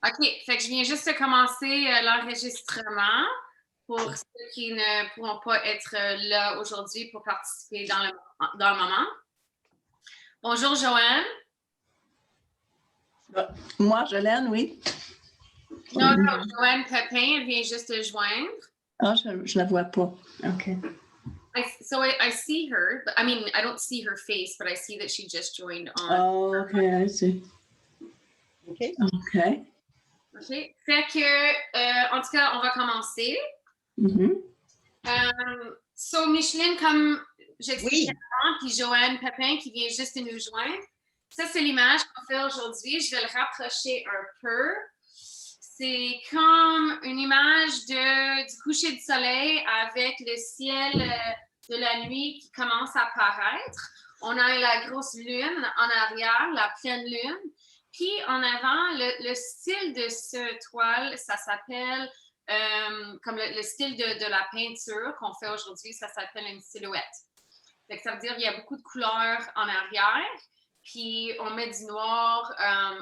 OK, fait que je viens juste de commencer l'enregistrement pour ceux qui ne pourront pas être là aujourd'hui pour participer dans le moment. Bonjour, Joanne. Moi, Jolène, oui. Non, Joanne Pépin, elle vient juste de joindre. Ah, je la vois pas. OK. I see her, but I mean, I don't see her face, but I see that she just joined on. Oh, OK, I see. OK. OK. OK. Fait que, en tout cas, on va commencer. So, Micheline, comme j'expliquais avant, puis Joanne Pépin qui vient juste de nous joindre, ça, c'est l'image qu'on fait aujourd'hui. Je vais le rapprocher un peu. C'est comme une image du coucher du soleil avec le ciel de la nuit qui commence à apparaître. On a la grosse lune en arrière, la pleine lune. Puis en avant, le style de ce toile, ça s'appelle, comme le style de la peinture qu'on fait aujourd'hui, ça s'appelle une silhouette. Fait que ça veut dire qu'il y a beaucoup de couleurs en arrière. Puis on met du noir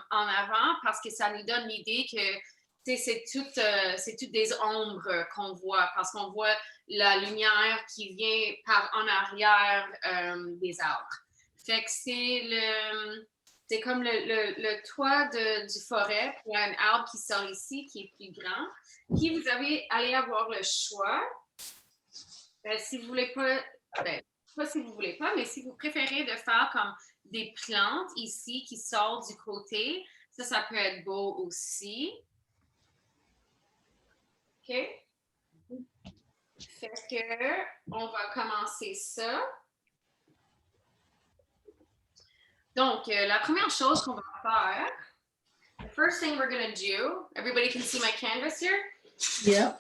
en avant parce que ça nous donne l'idée que c'est toutes des ombres qu'on voit parce qu'on voit la lumière qui vient par en arrière des arbres. Fait que c'est comme le toit du forêt. Il y a un arbre qui sort ici qui est plus grand. Puis vous allez avoir le choix. Si vous voulez pas si vous voulez pas, mais si vous préférez de faire comme des plantes ici qui sortent du côté, ça peut être beau aussi. OK? Fait que, on va commencer ça. Donc, la première chose qu'on va faire, the first thing we're going to do, everybody can see my canvas here? Yeah.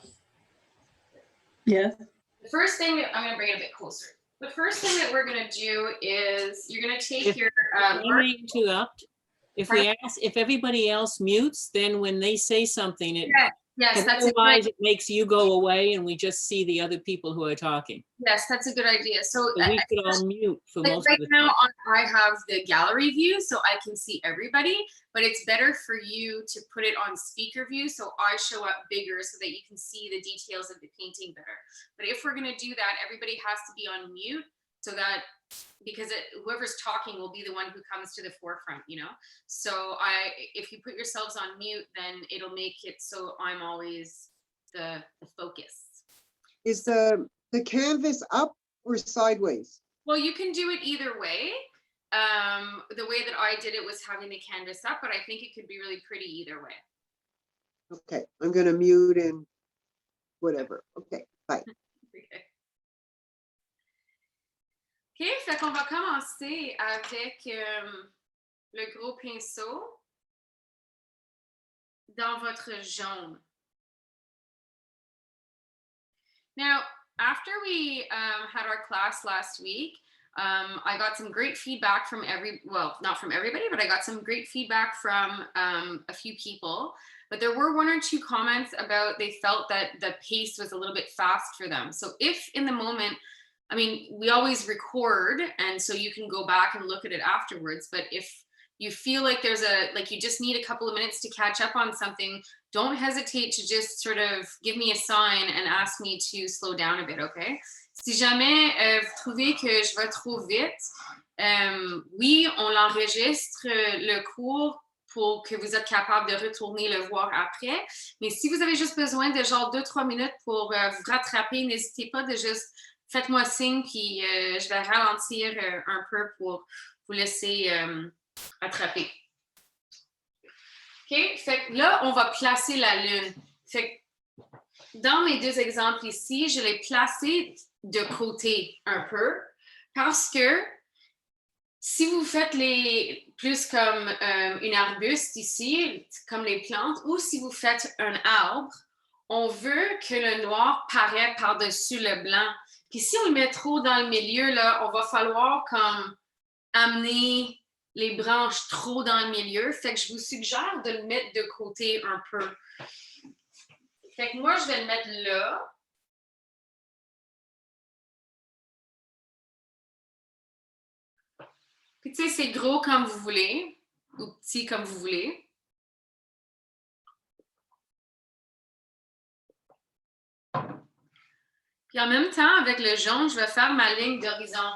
Yes. The first thing, I'm going to bring it a bit closer. The first thing that we're going to do is you're going to take your... If everybody else mutes, then when they say something, yes, that's otherwise it makes you go away and we just see the other people who are talking. Yes, that's a good idea. So we could all mute for most right of the now time. I have the gallery view, so I can see everybody, but it's better for you to put it on speaker view so I show up bigger so that you can see the details of the painting better. But if we're going to do that, everybody has to be on mute so that because whoever's talking will be the one who comes to the forefront, you know? So if you put yourselves on mute, then it'll make it so I'm always the focus. Is the canvas up or sideways? Well, you can do it either way. The way that I did it was having the canvas up, but I think it could be really pretty either way. Okay, I'm going to mute and whatever. Okay, bye. OK, fait qu'on va commencer avec le gros pinceau dans votre jaune. Now, after we had our class last week, I got some great feedback from not from everybody, but I got some great feedback from a few people. But there were one or two comments about they felt that the pace was a little bit fast for them. So if in the moment, I mean, we always record, and so you can go back and look at it afterwards. But if you feel like you just need a couple of minutes to catch up on something, don't hesitate to just sort of give me a sign and ask me to slow down a bit, okay? Si jamais vous trouvez que je vais trop vite, oui, on l'enregistre le cours pour que vous êtes capable de retourner le voir après. Mais si vous avez juste besoin de genre 2-3 minutes pour vous rattraper, n'hésitez pas de juste faites-moi signe, puis je vais ralentir un peu pour vous laisser attraper. OK? Fait que là, on va placer la lune. Fait que dans mes deux exemples ici, je l'ai placé de côté un peu parce que si vous faites plus comme une arbuste ici, comme les plantes, ou si vous faites un arbre, on veut que le noir paraisse par-dessus le blanc. Puis si on le met trop dans le milieu, là, on va falloir comme amener les branches trop dans le milieu. Fait que je vous suggère de le mettre de côté un peu. Fait que moi, je vais le mettre là. Puis tu sais, c'est gros comme vous voulez, ou petit comme vous voulez. Puis en même temps, avec le jaune, je vais faire ma ligne d'horizon.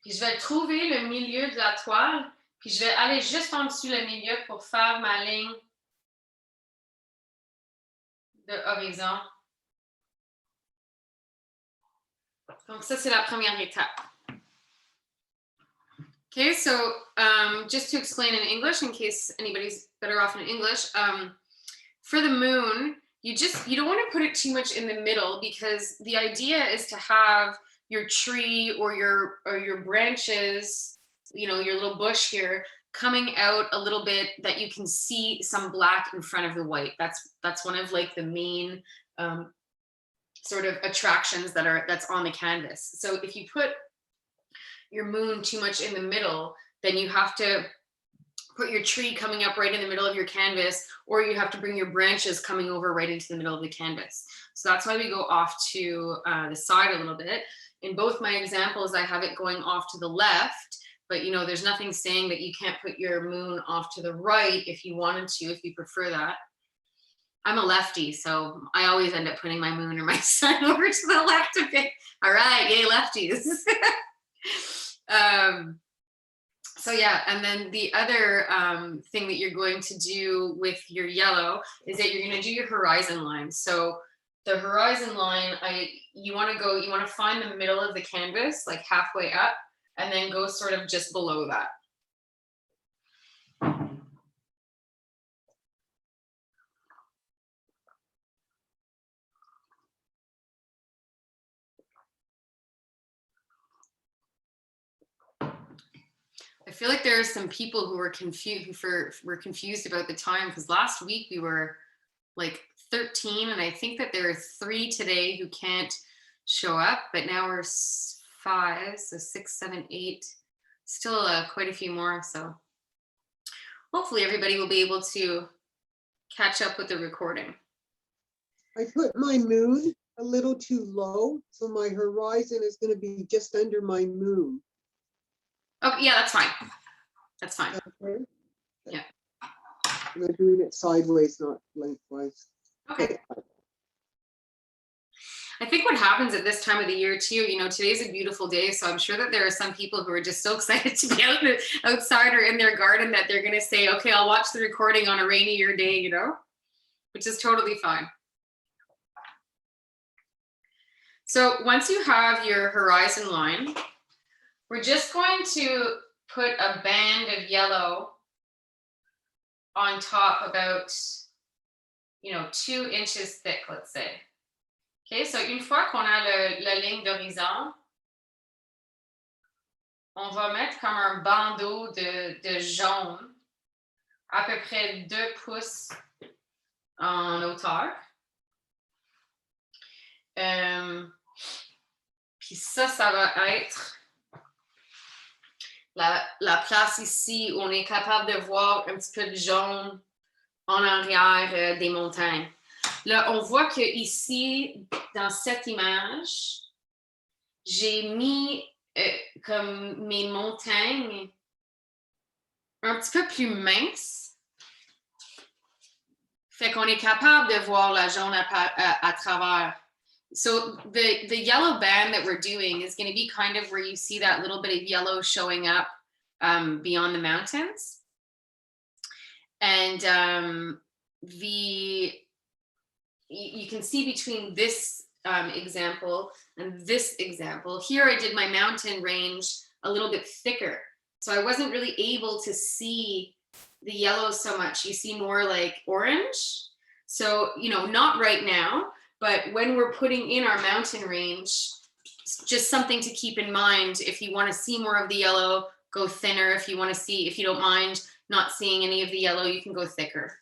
Puis je vais trouver le milieu de la toile, puis je vais aller juste en dessous le milieu pour faire ma ligne de horizon. Donc ça, c'est la première étape. Okay, so just to explain in English, in case anybody's better off in English, for the moon, you don't want to put it too much in the middle, because the idea is to have your tree or your branches, you know, your little bush here, coming out a little bit that you can see some black in front of the white. That's one of like the main sort of attractions that's on the canvas. So if you put your moon too much in the middle, then you have to put your tree coming up right in the middle of your canvas, or you have to bring your branches coming over right into the middle of the canvas. So that's why we go off to the side a little bit. In both my examples, I have it going off to the left, but you know, there's nothing saying that you can't put your moon off to the right if you wanted to, if you prefer that. I'm a lefty, so I always end up putting my moon or my sun over to the left a bit. All right, yay, lefties. So yeah, and then the other thing that you're going to do with your yellow is that you're going to do your horizon line. So the horizon line, you want to find the middle of the canvas, like halfway up, and then go sort of just below that. I feel like there are some people who were confused about the time, because last week we were like 13, and I think that there are 3 today who can't show up, but now we're 5, so 6, 7, 8, still quite a few more. So hopefully everybody will be able to catch up with the recording. I put my moon a little too low, so my horizon is going to be just under my moon. Oh, yeah, that's fine. That's fine. Okay. Yeah. And I'm doing it sideways, not lengthwise. Okay. I think what happens at this time of the year too, you know, today's a beautiful day, so I'm sure that there are some people who are just so excited to be outside or in their garden that they're going to say, okay, I'll watch the recording on a rainier day, you know, which is totally fine. So once you have your horizon line, we're just going to put a band of yellow on top, about, you know, 2 inches thick, let's say. Okay, so une fois qu'on a la ligne d'horizon, on va mettre comme un bandeau de jaune, à peu près 2 pouces en hauteur. Puis ça va être la place ici où on est capable de voir un petit peu de jaune en arrière des montagnes. Là, on voit que ici, dans cette image, j'ai mis comme mes montagnes un petit peu plus minces. Fait qu'on est capable de voir la jaune à travers. So the yellow band that we're doing is going to be kind of where you see that little bit of yellow showing up beyond the mountains. And you can see between this example and this example, here I did my mountain range a little bit thicker. So I wasn't really able to see the yellow so much. You see more like orange. So, you know, not right now, but when we're putting in our mountain range, just something to keep in mind. If you want to see more of the yellow, go thinner. If you want to see, if you don't mind not seeing any of the yellow, you can go thicker.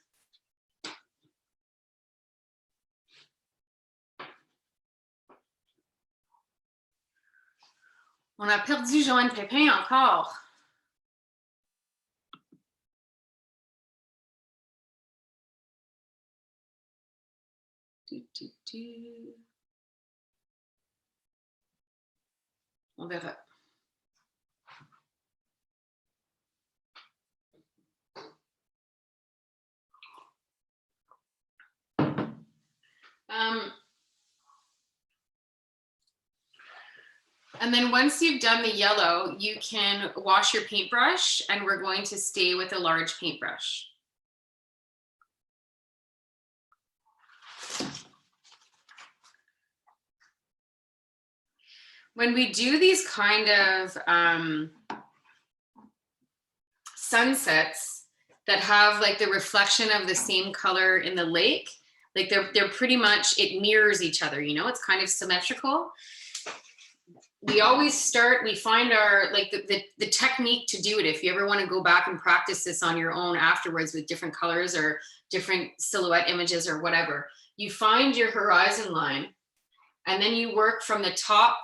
On a perdu Joanne Pépin encore. On verra. And then once you've done the yellow, you can wash your paintbrush, and we're going to stay with a large paintbrush. When we do these kind of sunsets that have like the reflection of the same color in the lake, like they're pretty much, it mirrors each other, you know, it's kind of symmetrical. We always start, we find our, like the technique to do it. If you ever want to go back and practice this on your own afterwards with different colors or different silhouette images or whatever, you find your horizon line and then you work from the top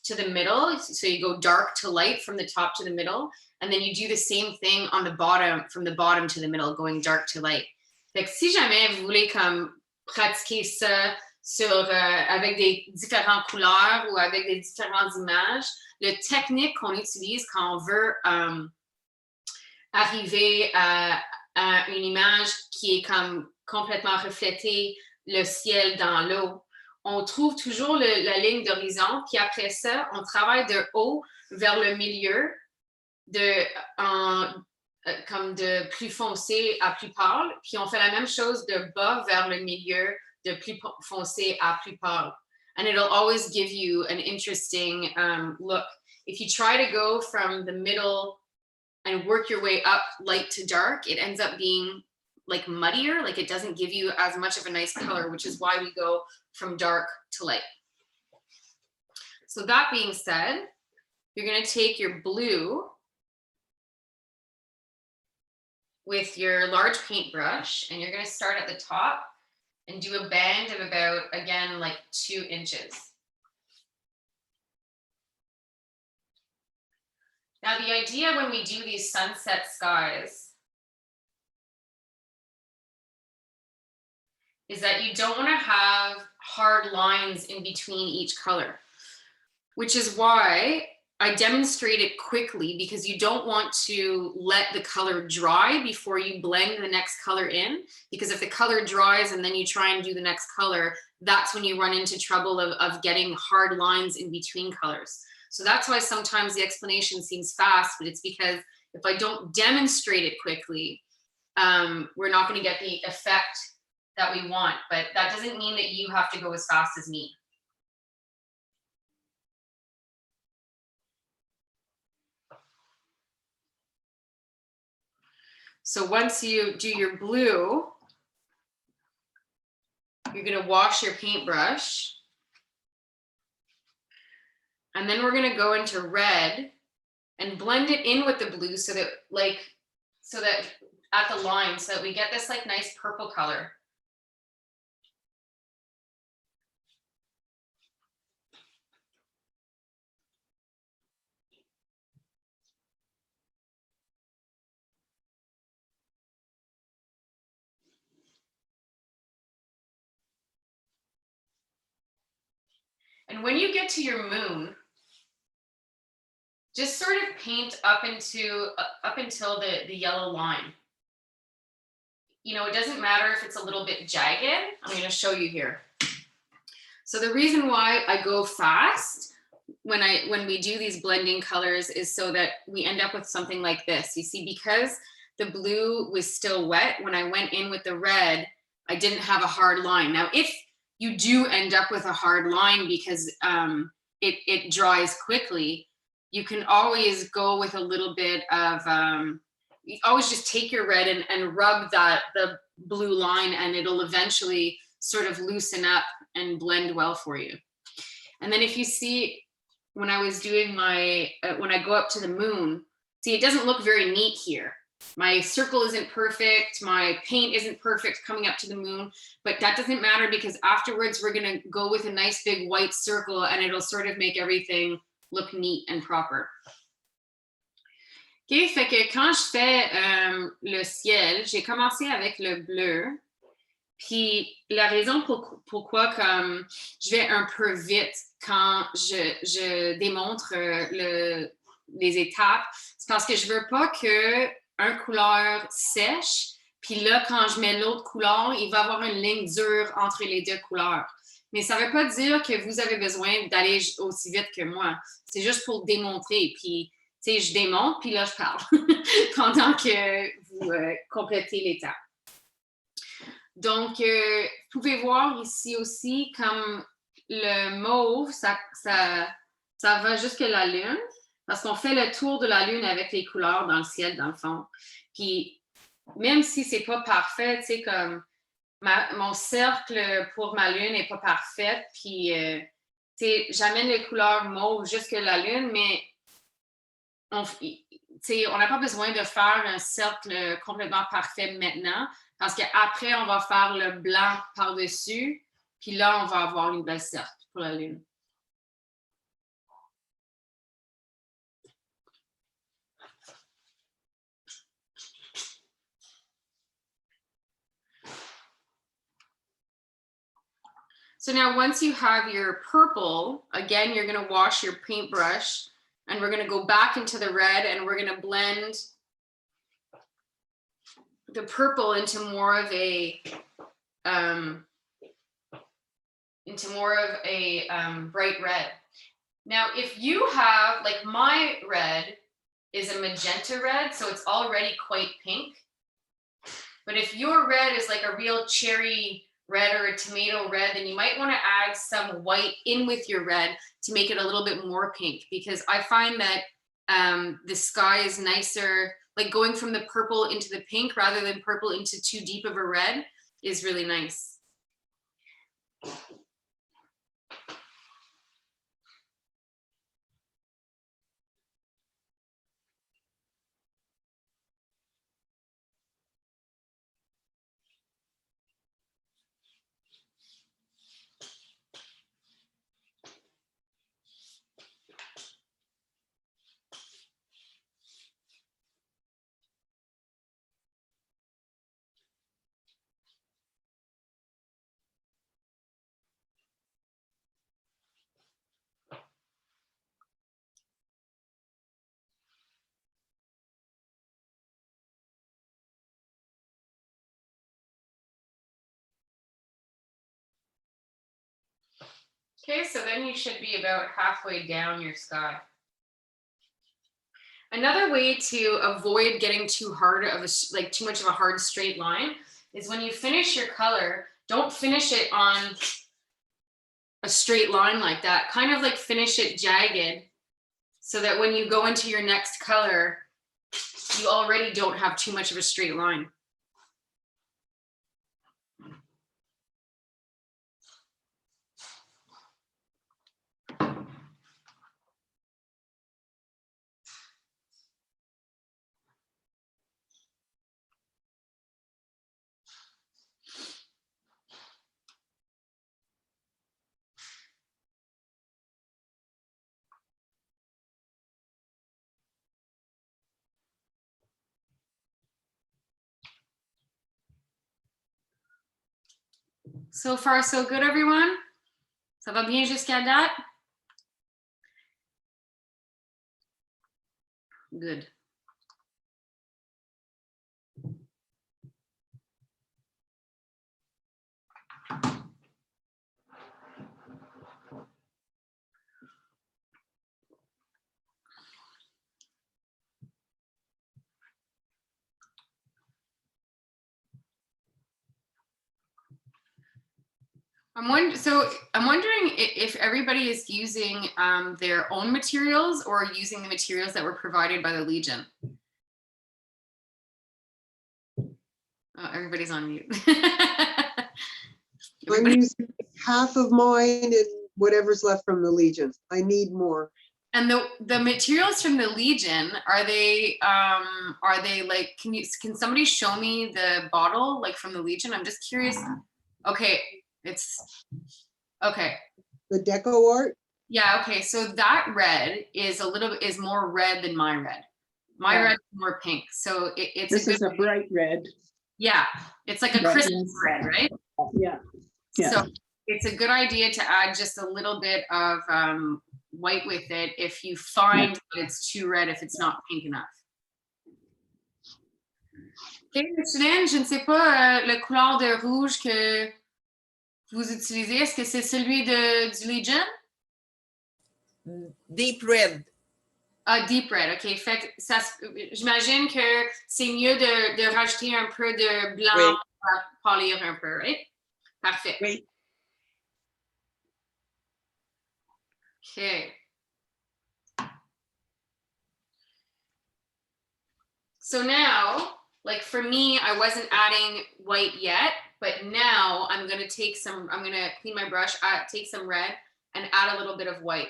to the middle. So you go dark to light from the top to the middle. And then you do the same thing on the bottom, from the bottom to the middle, going dark to light. Fait que si jamais vous voulez comme pratiquer ça sur, avec des différentes couleurs ou avec des différentes images, le technique qu'on utilise quand on veut arriver à une image qui est comme complètement reflétée, le ciel dans l'eau, on trouve toujours la ligne d'horizon, puis après ça, on travaille de haut vers le milieu, comme de plus foncé à plus pâle, puis on fait la même chose de bas vers le milieu, de plus foncé à plus pâle. And it'll always give you an interesting look. If you try to go from the middle and work your way up light to dark, it ends up being like muddier, like it doesn't give you as much of a nice color, which is why we go from dark to light. So that being said, you're going to take your blue with your large paintbrush, and you're going to start at the top and do a band of about, again, like 2 inches. Now, the idea when we do these sunset skies is that you don't want to have hard lines in between each color, which is why I demonstrate it quickly, because you don't want to let the color dry before you blend the next color in, because if the color dries and then you try and do the next color, that's when you run into trouble of getting hard lines in between colors. So that's why sometimes the explanation seems fast, but it's because if I don't demonstrate it quickly, we're not going to get the effect that we want. But that doesn't mean that you have to go as fast as me. So once you do your blue, you're going to wash your paintbrush. And then we're going to go into red and blend it in with the blue so that at the line, so that we get this like nice purple color. And when you get to your moon, just sort of paint up until the yellow line. You know, it doesn't matter if it's a little bit jagged. I'm going to show you here. So the reason why I go fast when we do these blending colors is so that we end up with something like this. You see, because the blue was still wet, when I went in with the red, I didn't have a hard line. Now, if you do end up with a hard line because it dries quickly, you can always go with a little bit of, you always just take your red and rub the blue line, and it'll eventually sort of loosen up and blend well for you. And then if you see, when I was doing when I go up to the moon, see, it doesn't look very neat here. My circle isn't perfect, my paint isn't perfect coming up to the moon, but that doesn't matter, because afterwards we're going to go with a nice big white circle, and it'll sort of make everything look neat and proper. OK, fait que quand je fais le ciel, j'ai commencé avec le bleu. Puis la raison pourquoi comme je vais un peu vite quand je démontre les étapes, c'est parce que je veux pas que une couleur sèche, puis là, quand je mets l'autre couleur, il va y avoir une ligne dure entre les deux couleurs. Mais ça ne veut pas dire que vous avez besoin d'aller aussi vite que moi. C'est juste pour démontrer. Puis, tu sais, je démontre, puis là, je parle pendant que vous complétez l'étape. Donc, vous pouvez voir ici aussi, comme le mauve, ça va jusque la lune, parce qu'on fait le tour de la lune avec les couleurs dans le ciel, dans le fond. Puis, même si c'est pas parfait, tu sais, comme mon cercle pour ma lune n'est pas parfait, puis, tu sais, j'amène les couleurs mauve jusque la lune, mais on n'a pas besoin de faire un cercle complètement parfait maintenant, parce qu'après, on va faire le blanc par-dessus, puis là, on va avoir une belle cercle pour la lune. So now once you have your purple, again, you're going to wash your paintbrush, and we're going to go back into the red, and we're going to blend the purple into more of a bright red. Now, if you have, like my red is a magenta red, so it's already quite pink. But if your red is like a real cherry red or a tomato red, then you might want to add some white in with your red to make it a little bit more pink, because I find that the sky is nicer, like going from the purple into the pink rather than purple into too deep of a red is really nice. Okay, so then you should be about halfway down your sky. Another way to avoid getting too much of a hard straight line is when you finish your color, don't finish it on a straight line like that. Kind of like finish it jagged, so that when you go into your next color, you already don't have too much of a straight line. So far, so good, everyone? Ça va bien jusqu'à date? Good. I'm wondering if everybody is using their own materials or using the materials that were provided by the Legion. Oh, everybody's on mute. I'm using half of mine and whatever's left from the Legion. I need more. And the materials from the Legion, are they like, can somebody show me the bottle like from the Legion? I'm just curious. Okay, okay. The deco art? Yeah, okay. So that red is more red than my red. My red is more pink. So it's This is a bright red. Yeah, it's like a Christmas red, right? Yeah. Yeah. So it's a good idea to add just a little bit of white with it if you find that it's too red, if it's not pink enough. Ok, Micheline, je ne sais pas le couleur de rouge que vous utilisez? Est-ce que c'est celui du Legion? Deep red. Ah, deep red, OK. Fait que ça, j'imagine que c'est mieux de rajouter un peu de blanc Oui. pour polir un peu, right? Parfait. Oui. OK. So now, like for me, I wasn't adding white yet, but now I'm going to clean my brush, take some red and add a little bit of white.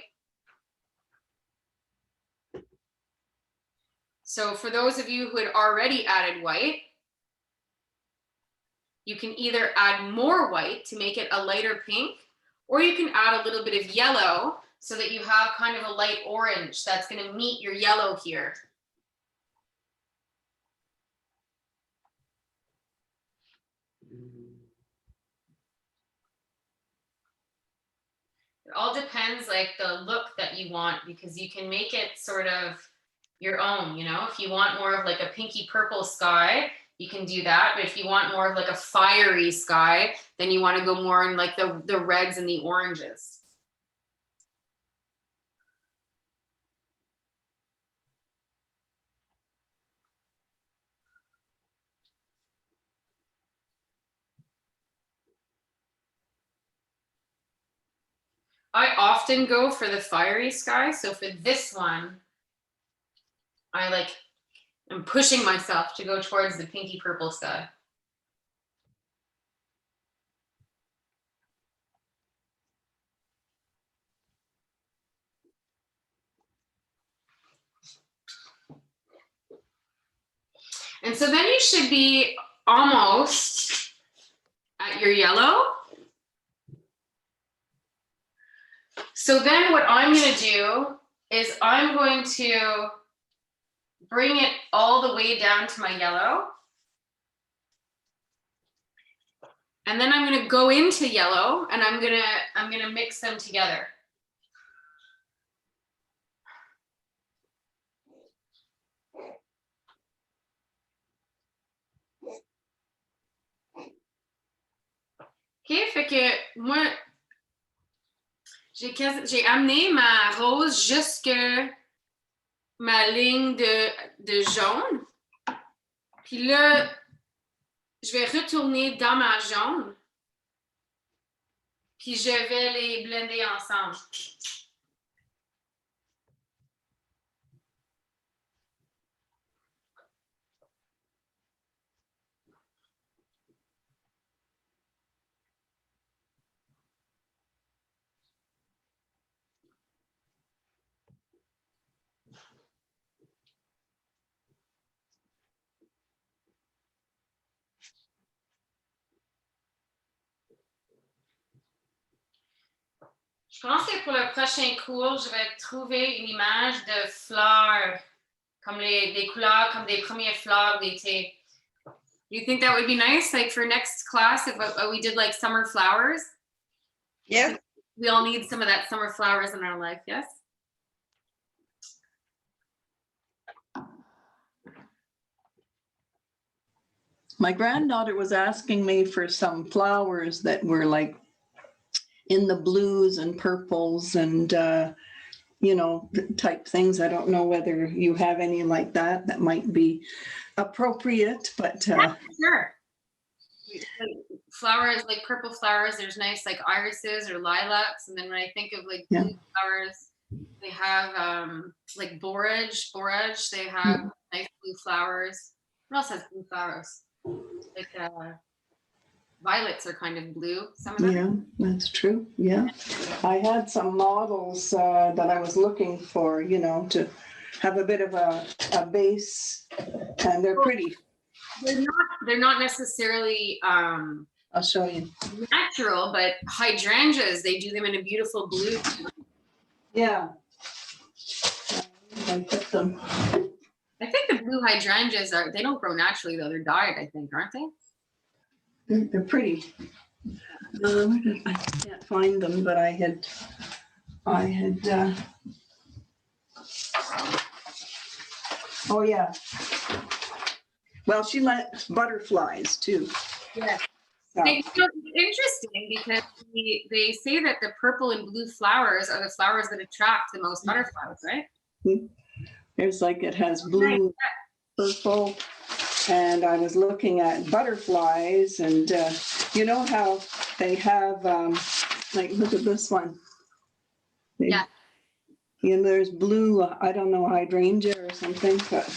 So for those of you who had already added white, you can either add more white to make it a lighter pink, or you can add a little bit of yellow so that you have kind of a light orange that's going to meet your yellow here. It all depends like the look that you want, because you can make it sort of your own, you know. If you want more of like a pinky purple sky, you can do that. But if you want more of like a fiery sky, then you want to go more in like the reds and the oranges. I often go for the fiery sky. So for this one, I'm pushing myself to go towards the pinky purple sky. And so then you should be almost at your yellow. So then what I'm going to do is I'm going to bring it all the way down to my yellow. And then I'm going to go into yellow and I'm going to mix them together. OK, fait que moi, j'ai amené ma rose jusque ma ligne de jaune. Puis là, je vais retourner dans ma jaune. Puis je vais les blender ensemble. Je pense que pour le prochain cours, je vais trouver une image de fleurs, comme des couleurs, comme des premières fleurs d'été. You think that would be nice, like for next class, if we did like summer flowers? Yeah. We all need some of that summer flowers in our life, yes? My granddaughter was asking me for some flowers that were like in the blues and purples and, you know, type things. I don't know whether you have any like that that might be appropriate, but. Yeah, sure. Flowers, like purple flowers, there's nice like irises or lilacs. And then when I think of like blue flowers, they have like borage, they have nice blue flowers. What else has blue flowers? Like violets are kind of blue, some of them. Yeah, that's true. Yeah. I had some models that I was looking for, you know, to have a bit of a base, and they're pretty. They're not necessarily I'll show you. natural, but hydrangeas, they do them in a beautiful blue. Yeah. I put them. I think the blue hydrangeas they don't grow naturally though, they're dyed, I think, aren't they? They're pretty. I can't find them, but I had. Oh yeah. Well, she likes butterflies too. Yeah. It's interesting because they say that the purple and blue flowers are the flowers that attract the most butterflies, right? There's like, it has blue, purple, and I was looking at butterflies, and you know how they have, like, look at this one. Yeah. You know, there's blue, I don't know, hydrangea or something, but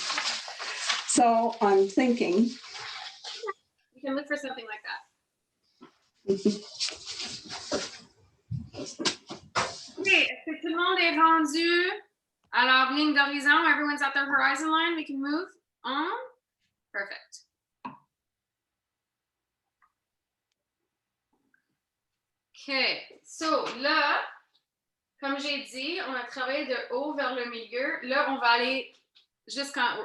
so I'm thinking. You can look for something like that. Okay, est-ce que tout le monde est rendu à leur ligne d'horizon? Everyone's at their horizon line. We can move on. Perfect. Okay, so là, comme j'ai dit, on a travaillé de haut vers le milieu. Là, on va aller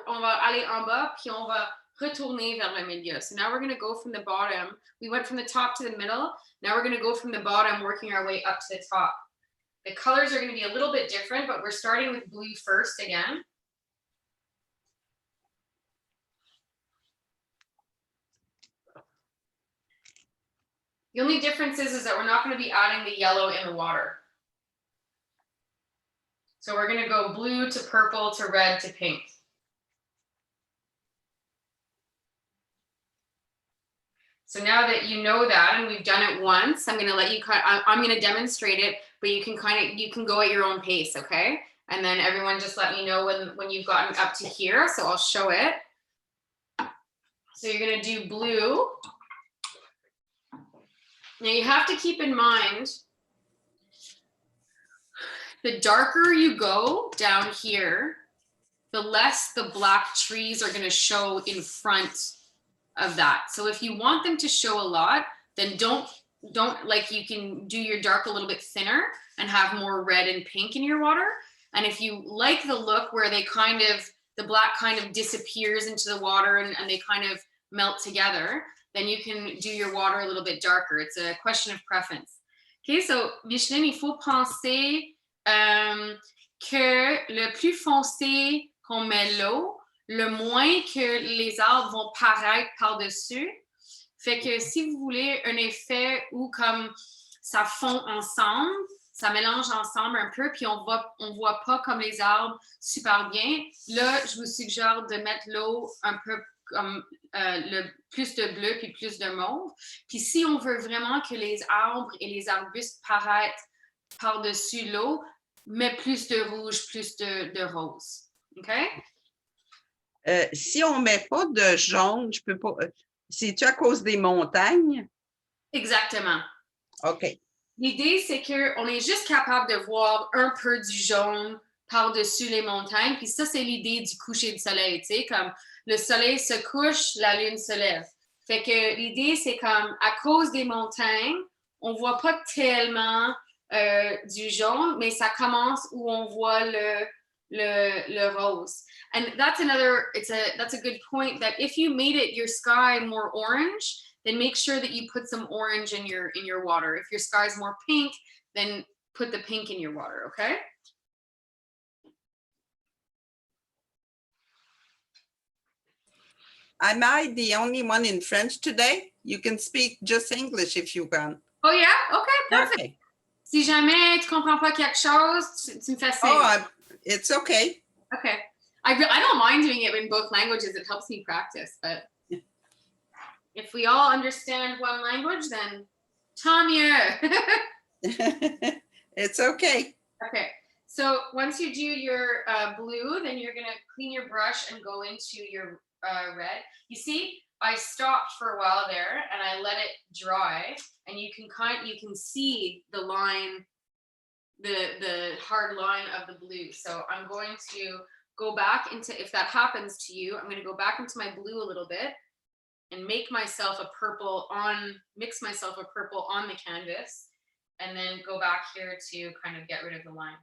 on va aller en bas, puis on va retourner vers le milieu. So now we're going to go from the bottom. We went from the top to the middle. Now we're going to go from the bottom, working our way up to the top. The colors are going to be a little bit different, but we're starting with blue first again. The only difference is that we're not going to be adding the yellow in the water. So we're going to go blue to purple to red to pink. So now that you know that, and we've done it once, I'm going to let you I'm going to demonstrate it, but you can go at your own pace, okay? And then everyone just let me know when you've gotten up to here. So I'll show it. So you're going to do blue. Now you have to keep in mind, the darker you go down here, the less the black trees are going to show in front of that. So if you want them to show a lot, then don't like, you can do your dark a little bit thinner and have more red and pink in your water. And if you like the look where they the black kind of disappears into the water and they kind of melt together, then you can do your water a little bit darker. It's a question of preference. Okay, so Micheline, il faut penser que le plus foncé qu'on met l'eau, le moins que les arbres vont paraître par-dessus. Fait que si vous voulez un effet où comme ça fond ensemble, ça mélange ensemble un peu, puis on voit pas comme les arbres super bien, là, je vous suggère de mettre l'eau un peu comme le plus de bleu puis plus de mauve. Puis si on veut vraiment que les arbres et les arbustes paraissent par-dessus l'eau, mets plus de rouge, plus de rose. OK? Si on ne met pas de jaune, je peux pas. C'est-tu à cause des montagnes? Exactement. OK. L'idée, c'est qu'on est juste capable de voir un peu du jaune par-dessus les montagnes. Puis ça, c'est l'idée du coucher du soleil. Tu sais, comme le soleil se couche, la lune se lève. Fait que l'idée, c'est comme à cause des montagnes, on voit pas tellement du jaune, mais ça commence où on voit le rose. And that's a good point, that if you made it your sky more orange, then make sure that you put some orange in your water. If your sky is more pink, then put the pink in your water, okay? Am I the only one in French today? You can speak just English if you can. Oh yeah? Okay, perfect. Okay. Si jamais tu comprends pas quelque chose, tu me fais signe. Oh, it's okay. Okay. I don't mind doing it in both languages. It helps me practice, but if we all understand one language, then tant mieux. It's okay. Okay. So once you do your blue, then you're going to clean your brush and go into your red. You see, I stopped for a while there and I let it dry, and you can see the line, the hard line of the blue. So I'm going to go back into, if that happens to you, I'm going to go back into my blue a little bit and mix myself a purple on the canvas, and then go back here to kind of get rid of the line.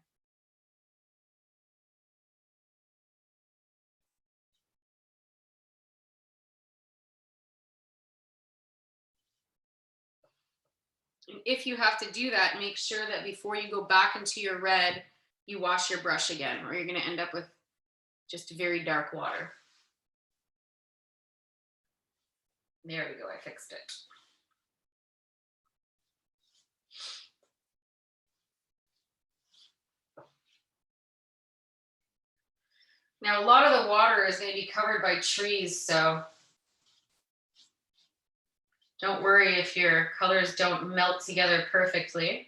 And if you have to do that, make sure that before you go back into your red, you wash your brush again, or you're going to end up with just very dark water. There we go, I fixed it. Now, a lot of the water is going to be covered by trees, so don't worry if your colors don't melt together perfectly.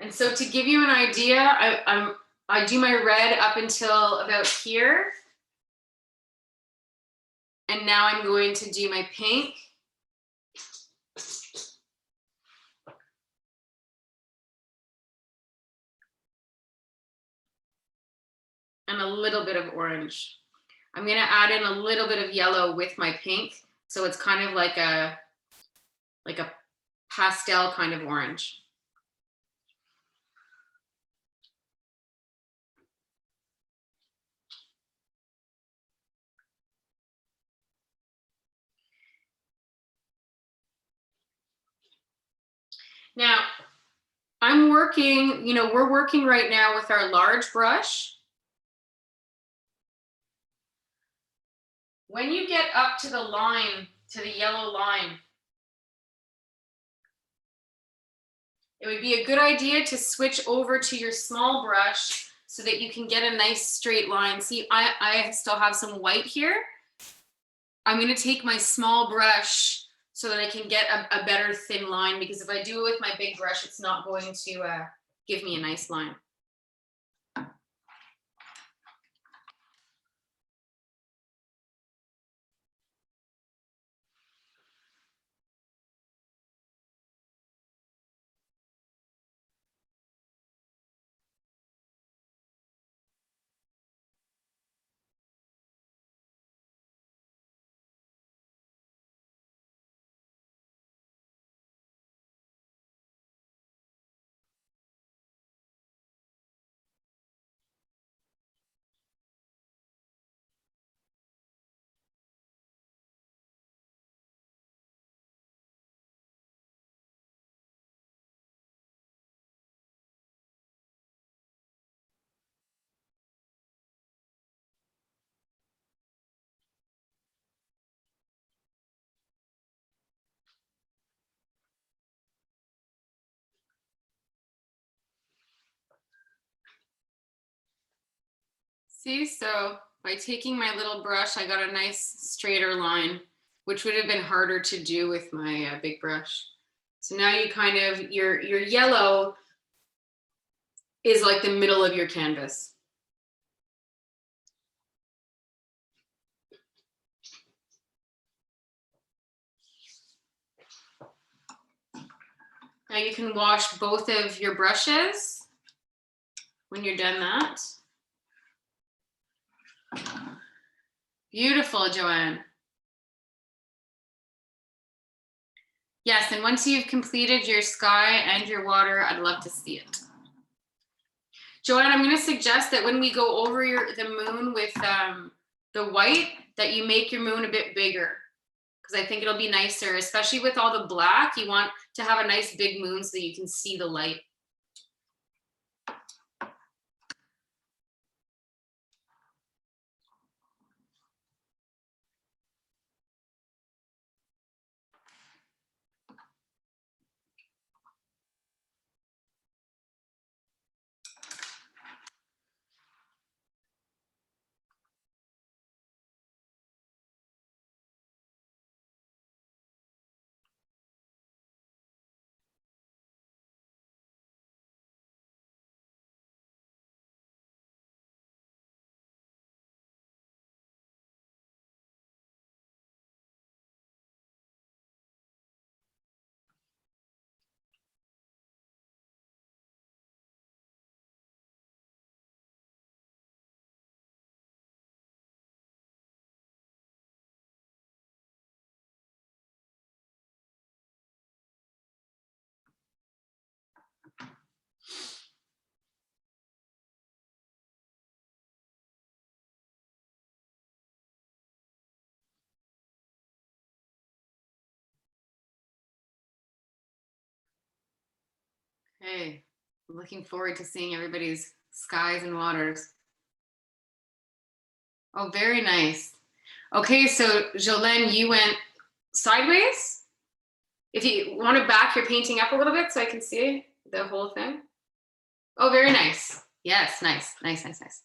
And so to give you an idea, I do my red up until about here. And now I'm going to do my pink. And a little bit of orange. I'm going to add in a little bit of yellow with my pink. So it's kind of like a pastel kind of orange. Now, I'm working, we're working right now with our large brush. When you get up to the line, to the yellow line, it would be a good idea to switch over to your small brush so that you can get a nice straight line. See, I still have some white here. I'm going to take my small brush so that I can get a better thin line, because if I do it with my big brush, it's not going to give me a nice line. See, so by taking my little brush, I got a nice straighter line, which would have been harder to do with my big brush. So now you kind of, your yellow is like the middle of your canvas. Now you can wash both of your brushes when you're done that. Beautiful, Joanne. Yes, and once you've completed your sky and your water, I'd love to see it. Joanne, I'm going to suggest that when we go over the moon with the white, that you make your moon a bit bigger, because I think it'll be nicer, especially with all the black. You want to have a nice big moon so that you can see the light. Okay, I'm looking forward to seeing everybody's skies and waters. Oh, very nice. Okay, so Jolene, you went sideways. If you want to back your painting up a little bit so I can see the whole thing. Oh, very nice. Yes, nice, nice, nice, nice.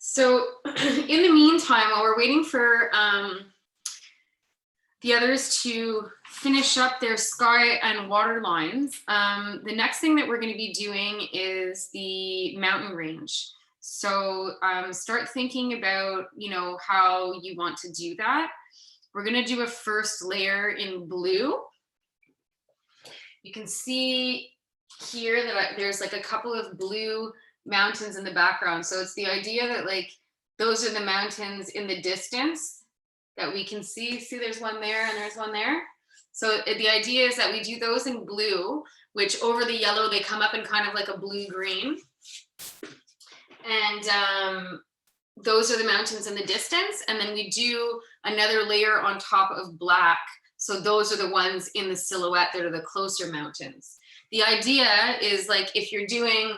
So in the meantime, while we're waiting for the others to finish up their sky and water lines, the next thing that we're going to be doing is the mountain range. So start thinking about, you know, how you want to do that. We're going to do a first layer in blue. You can see here that there's like a couple of blue mountains in the background. So it's the idea that like those are the mountains in the distance that we can see. See, there's one there and there's one there. So the idea is that we do those in blue, which over the yellow, they come up in kind of like a blue-green. And those are the mountains in the distance. And then we do another layer on top of black. So those are the ones in the silhouette that are the closer mountains. The idea is like, if you're doing,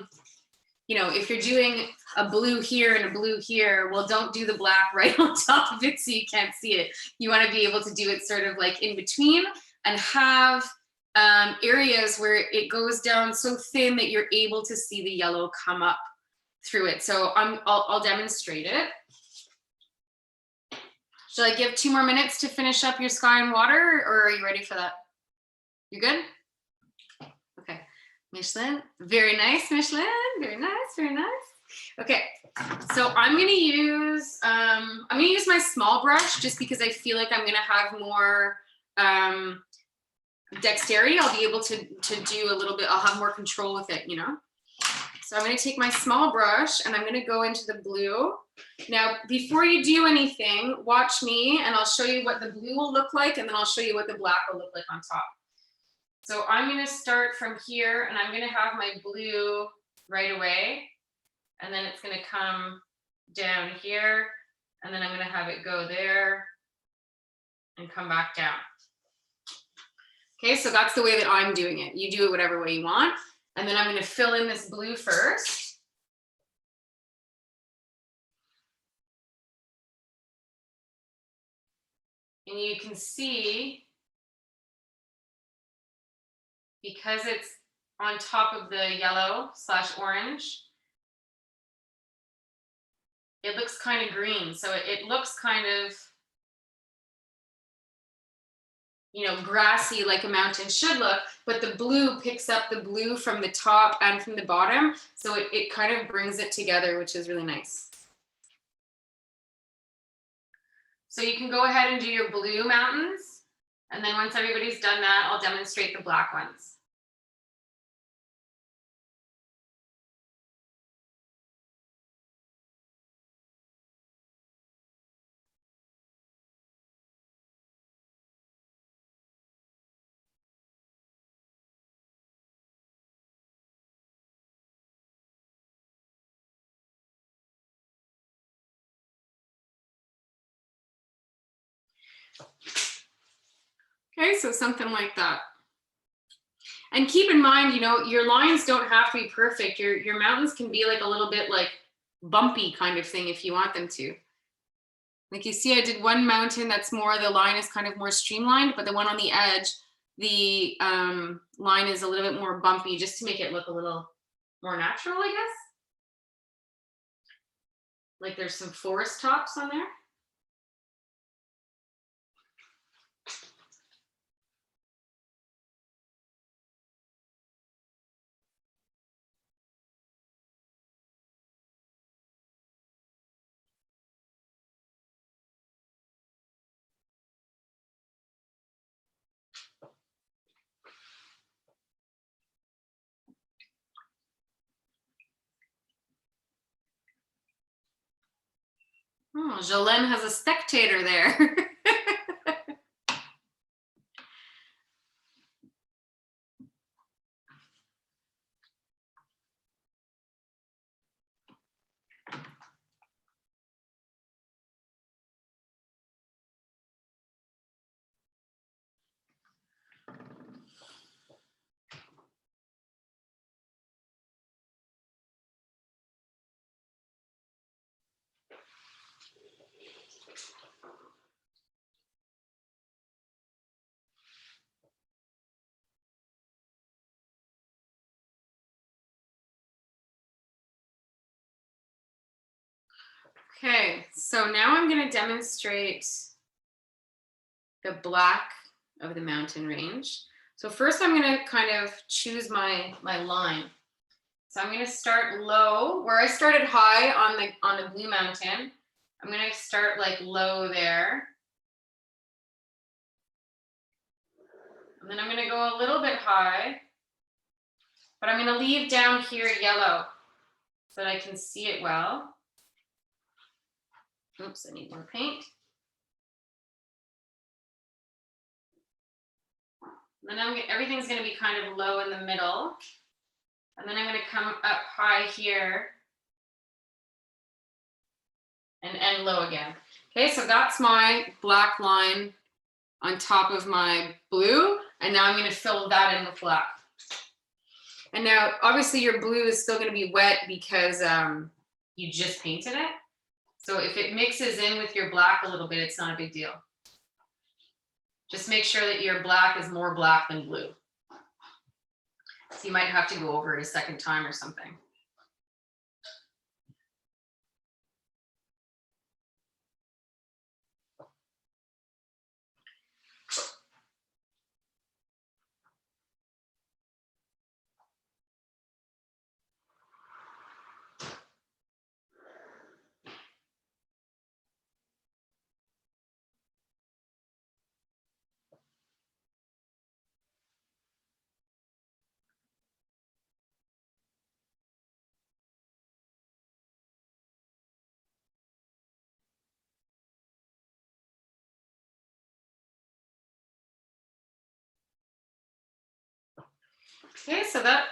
you know, if you're doing a blue here and a blue here, well, don't do the black right on top of it so you can't see it. You want to be able to do it sort of like in between and have areas where it goes down so thin that you're able to see the yellow come up through it. So I'll demonstrate it. Shall I give 2 more minutes to finish up your sky and water, or are you ready for that? You good? Okay, Michelin, very nice, Michelin, very nice, very nice. Okay, so I'm gonna use my small brush just because I feel like I'm gonna have more dexterity. I'll be able to do a little bit, I'll have more control with it, you know? So I'm gonna take my small brush and I'm gonna go into the blue. Now, before you do anything, watch me and I'll show you what the blue will look like and then I'll show you what the black will look like on top. So I'm gonna start from here and I'm gonna have my blue right away. And then it's gonna come down here and then I'm gonna have it go there and come back down. Okay, so that's the way that I'm doing it. You do it whatever way you want. And then I'm gonna fill in this blue first. And you can see, because it's on top of the yellow/orange, it looks kind of green. So it looks kind of, you know, grassy like a mountain should look, but the blue picks up the blue from the top and from the bottom. So it kind of brings it together, which is really nice. So you can go ahead and do your blue mountains. And then once everybody's done that, I'll demonstrate the black ones. Okay, so something like that. And keep in mind, you know, your lines don't have to be perfect. Your mountains can be like a little bit like bumpy kind of thing if you want them to. Like you see, I did one mountain that's more, the line is kind of more streamlined, but the one on the edge, the line is a little bit more bumpy just to make it look a little more natural, I guess. Like there's some forest tops on there. Oh, Jolene has a spectator there. Okay, so now I'm going to demonstrate the black of the mountain range. So first I'm going to kind of choose my line. So I'm going to start low, where I started high on the blue mountain. I'm going to start like low there. And then I'm going to go a little bit high, but I'm going to leave down here yellow so that I can see it well. Oops, I need more paint. And then everything's going to be kind of low in the middle. And then I'm going to come up high here and end low again. Okay, so that's my black line on top of my blue. And now I'm going to fill that in with black. And now obviously your blue is still going to be wet because you just painted it. So if it mixes in with your black a little bit, it's not a big deal. Just make sure that your black is more black than blue. So you might have to go over it a second time or something. Okay, so that,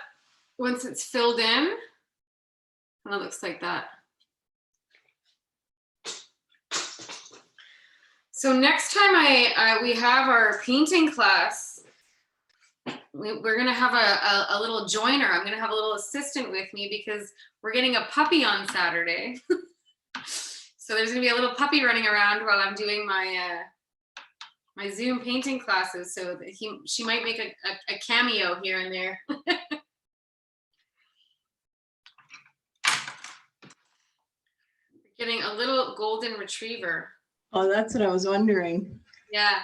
once it's filled in, and it looks like that. So next time we have our painting class, we're gonna have a little joiner. I'm gonna have a little assistant with me because we're getting a puppy on Saturday. So there's gonna be a little puppy running around while I'm doing my my Zoom painting classes. So that she might make a cameo here and there. Getting a little golden retriever. Oh, that's what I was wondering. Yeah.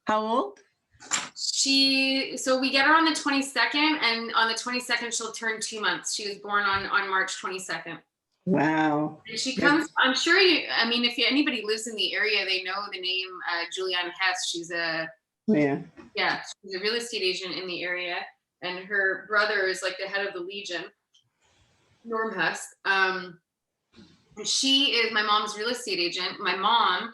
How old? So we get her on the 22nd, and on the 22nd she'll turn 2 months. She was born on March 22nd. Wow. And she comes, I'm sure if anybody lives in the area, they know the name Julianne Hess. She's she's a real estate agent in the area, and her brother is like the head of the Legion, Norm Hess. And she is my mom's real estate agent. My mom,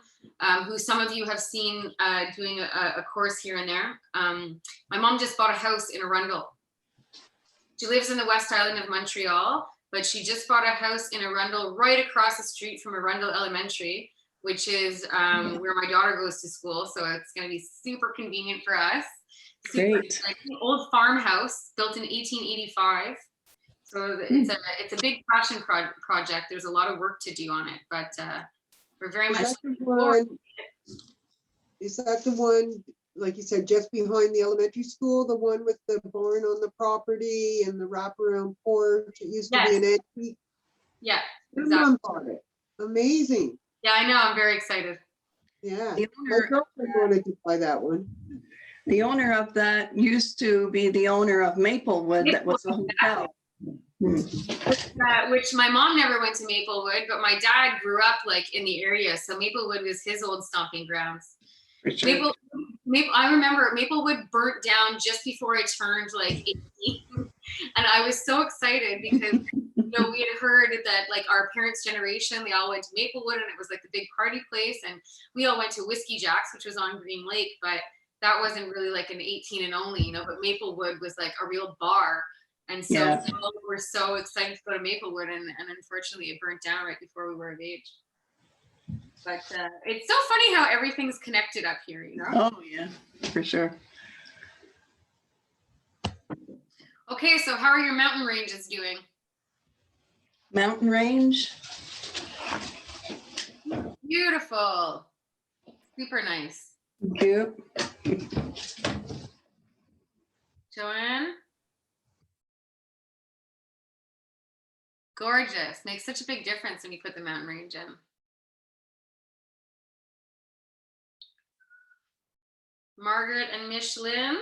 who some of you have seen doing a course here and there. My mom just bought a house in Arundel. She lives in the West Island of Montreal, but she just bought a house in Arundel right across the street from Arundel Elementary, which is where my daughter goes to school. So it's going to be super convenient for us. Great. Like an old farmhouse built in 1885. So it's a big passion project. There's a lot of work to do on it, but we're very much. Is that the one, like you said, just behind the elementary school, the one with the barn on the property and the wraparound porch? It used to be an antique. Yeah, exactly. Amazing. Yeah, I know. I'm very excited. Yeah, my girlfriend wanted to buy that one. The owner of that used to be the owner of Maplewood. That was a hotel. Which my mom never went to Maplewood, but my dad grew up like in the area, so Maplewood was his old stomping grounds. Sure. I remember Maplewood burnt down just before I turned like 18, and I was so excited because we had heard that like our parents' generation, they all went to Maplewood, and it was like the big party place, and we all went to Whiskey Jack's, which was on Green Lake, but that wasn't really like an 18 and only, but Maplewood was like a real bar. And so we're so excited to go to Maplewood, and unfortunately it burnt down right before we were of age. But it's so funny how everything's connected up here, Oh yeah, for sure. Okay, so how are your mountain ranges doing? Mountain range? Beautiful. Super nice. Thank you. Joanne? Gorgeous. Makes such a big difference when you put the mountain range in. Margaret and Micheline.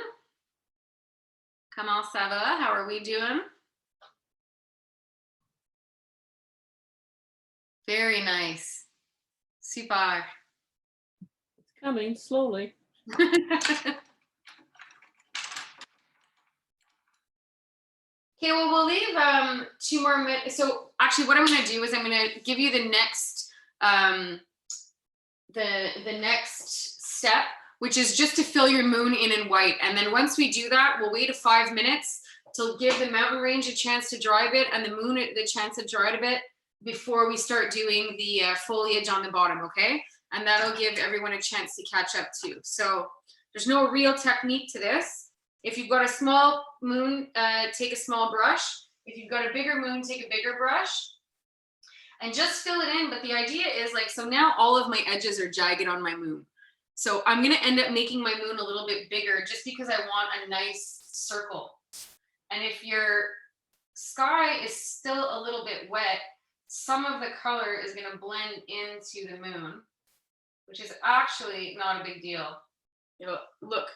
Comment ça va? How are we doing? Very nice. Super. It's coming slowly. Okay, well, we'll leave 2 more minutes. So actually what I'm going to do is I'm going to give you the next the next step, which is just to fill your moon in white. And then once we do that, we'll wait 5 minutes to give the mountain range a chance to dry a bit and the moon the chance to dry a bit before we start doing the foliage on the bottom, okay? And that'll give everyone a chance to catch up too. So there's no real technique to this. If you've got a small moon, take a small brush. If you've got a bigger moon, take a bigger brush and just fill it in. But the idea is like, so now all of my edges are jagged on my moon. So I'm gonna end up making my moon a little bit bigger just because I want a nice circle. And if your sky is still a little bit wet, some of the color is gonna blend into the moon, which is actually not a big deal. It'll look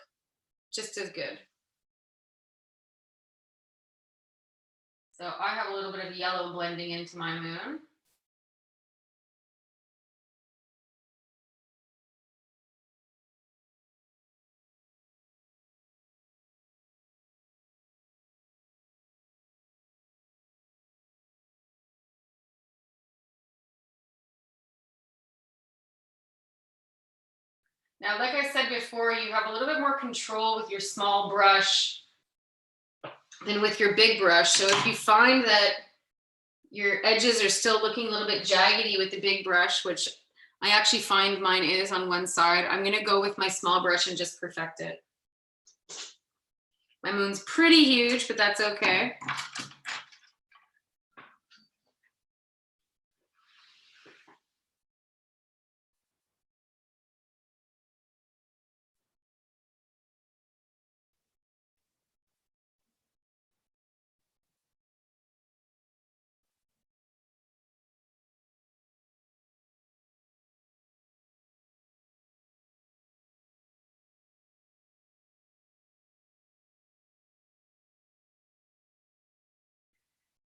just as good. So I have a little bit of yellow blending into my moon. Now, like I said before, you have a little bit more control with your small brush than with your big brush. So if you find that your edges are still looking a little bit jaggedy with the big brush, which I actually find mine is on one side, I'm gonna go with my small brush and just perfect it. My moon's pretty huge, but that's okay.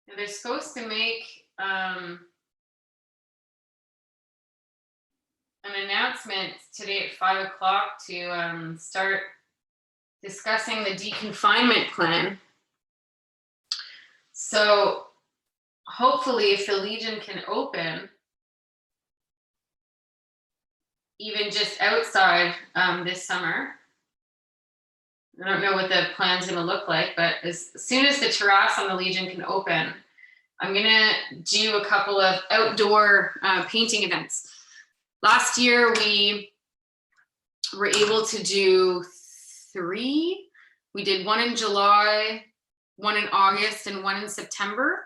Now they're supposed to make an announcement today at 5 o'clock to start discussing the deconfinement plan. So hopefully if the Legion can open, even just outside this summer, I don't know what the plan's gonna look like, but as soon as the terrace on the Legion can open, I'm gonna do a couple of outdoor painting events. Last year, we were able to do 3. We did 1 in July, 1 in August, and 1 in September.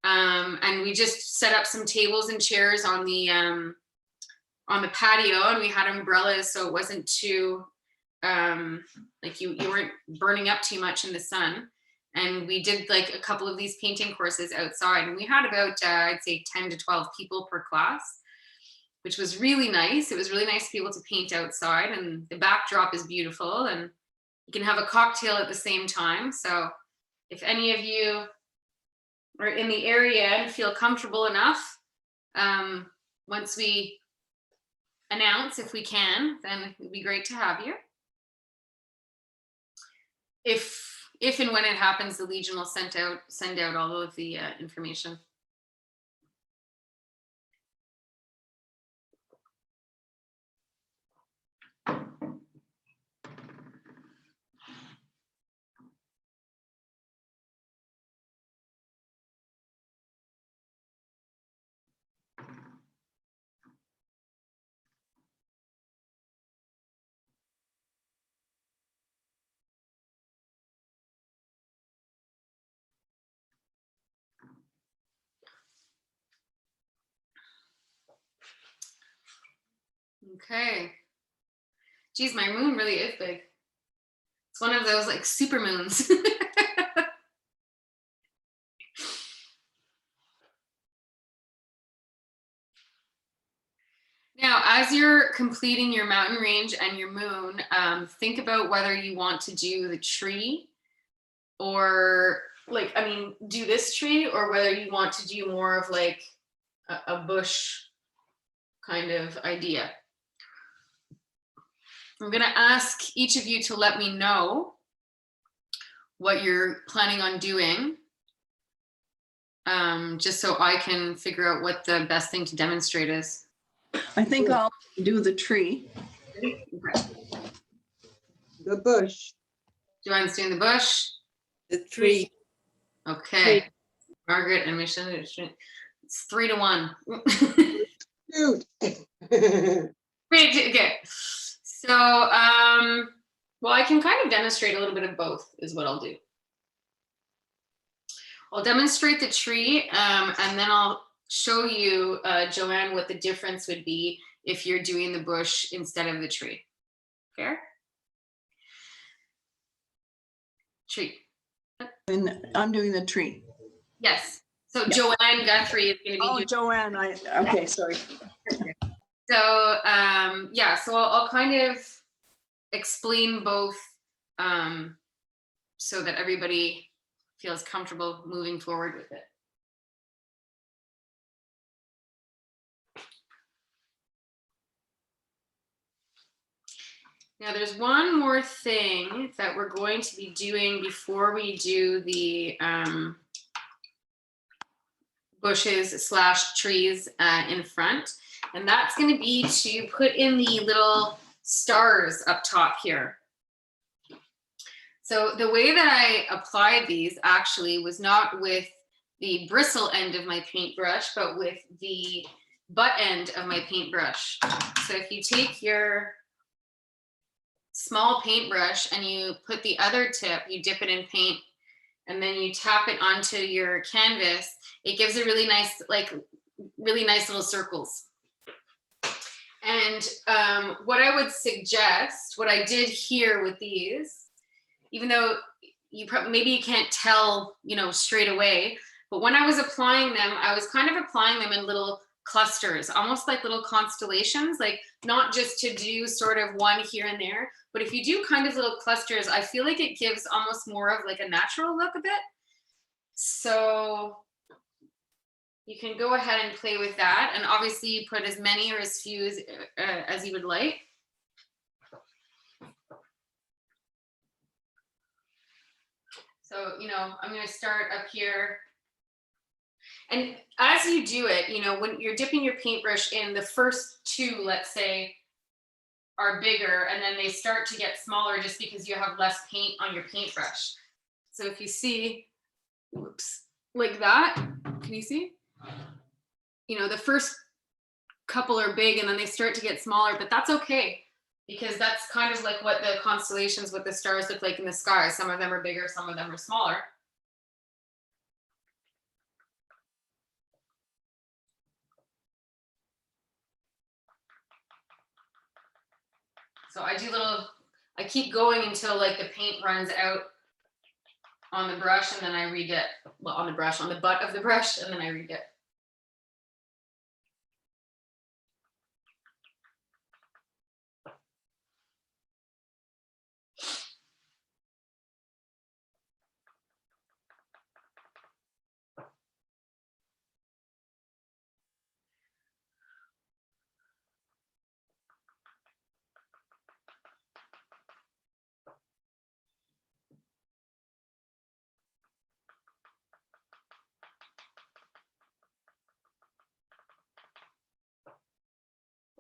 And we just set up some tables and chairs on the patio, and we had umbrellas so it wasn't too, like you weren't burning up too much in the sun. And we did like a couple of these painting courses outside, and we had about, I'd say 10 to 12 people per class, which was really nice. It was really nice to be able to paint outside, and the backdrop is beautiful, and you can have a cocktail at the same time. So if any of you are in the area and feel comfortable enough, once we announce if we can, then it'd be great to have you. If and when it happens, the Legion will send out all of the information. Okay. Geez, my moon really is big. It's one of those like super moons. Now, as you're completing your mountain range and your moon, think about whether you want to do the tree or like, I mean, do this tree or whether you want to do more of like a bush kind of idea. I'm going to ask each of you to let me know what you're planning on doing, just so I can figure out what the best thing to demonstrate is. I think I'll do the tree. Okay. The bush. Joanne's doing the bush. The tree. Okay. Margaret and Michelle. It's 3-1. Shoot. Okay. So, well, I can kind of demonstrate a little bit of both is what I'll do. I'll demonstrate the tree, and then I'll show you, Joanne, what the difference would be if you're doing the bush instead of the tree. Fair? Tree. And I'm doing the tree. Yes. So Yeah. Joanne Guthrie is going to be doing. Joanne, okay, sorry. So yeah, so I'll kind of explain both so that everybody feels comfortable moving forward with it. Now there's one more thing that we're going to be doing before we do the bushes / trees in front. And that's going to be to put in the little stars up top here. So the way that I applied these actually was not with the bristle end of my paintbrush, but with the butt end of my paintbrush. So if you take your small paintbrush and you put the other tip, you dip it in paint, and then you tap it onto your canvas, it gives a really nice, like really nice little circles. And what I would suggest, what I did here with these, even though you probably, maybe you can't tell, you know, straight away, but when I was applying them, I was kind of applying them in little clusters, almost like little constellations, like not just to do sort of one here and there, but if you do kind of little clusters, I feel like it gives almost more of like a natural look a bit. So you can go ahead and play with that. And obviously you put as many or as few as you would like. So, you know, I'm going to start up here. And as you do it, you know, when you're dipping your paintbrush in, the first two, let's say, are bigger, and then they start to get smaller just because you have less paint on your paintbrush. So if you see, whoops, like that, can you see? You know, the first couple are big and then they start to get smaller, but that's okay, because that's kind of like what the constellations with the stars look like in the sky. Some of them are bigger, some of them are smaller. So I keep going until like the paint runs out on the brush, and then I redip. Well, on the butt of the brush, and then I redip.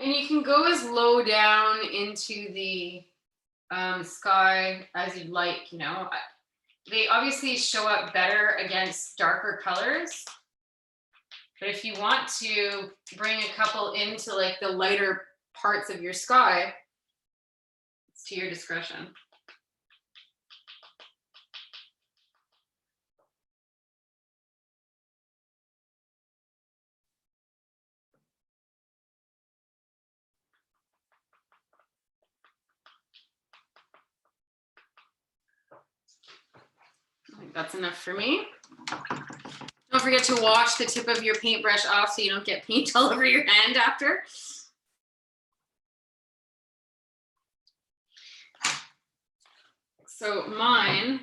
And you can go as low down into the sky as you'd like, you know. They obviously show up better against darker colors. But if you want to bring a couple into like the lighter parts of your sky, it's to your discretion. That's enough for me. Don't forget to wash the tip of your paintbrush off so you don't get paint all over your hand after. So mine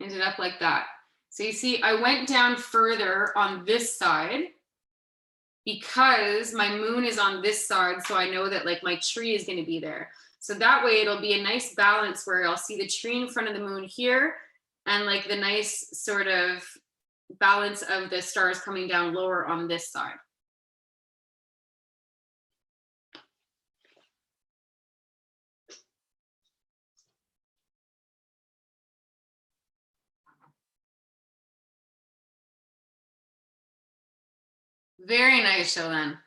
ended up like that. So you see, I went down further on this side because my moon is on this side. So I know that like my tree is going to be there. So that way it'll be a nice balance where I'll see the tree in front of the moon here and like the nice sort of balance of the stars coming down lower on this side. Very nice, Jolene.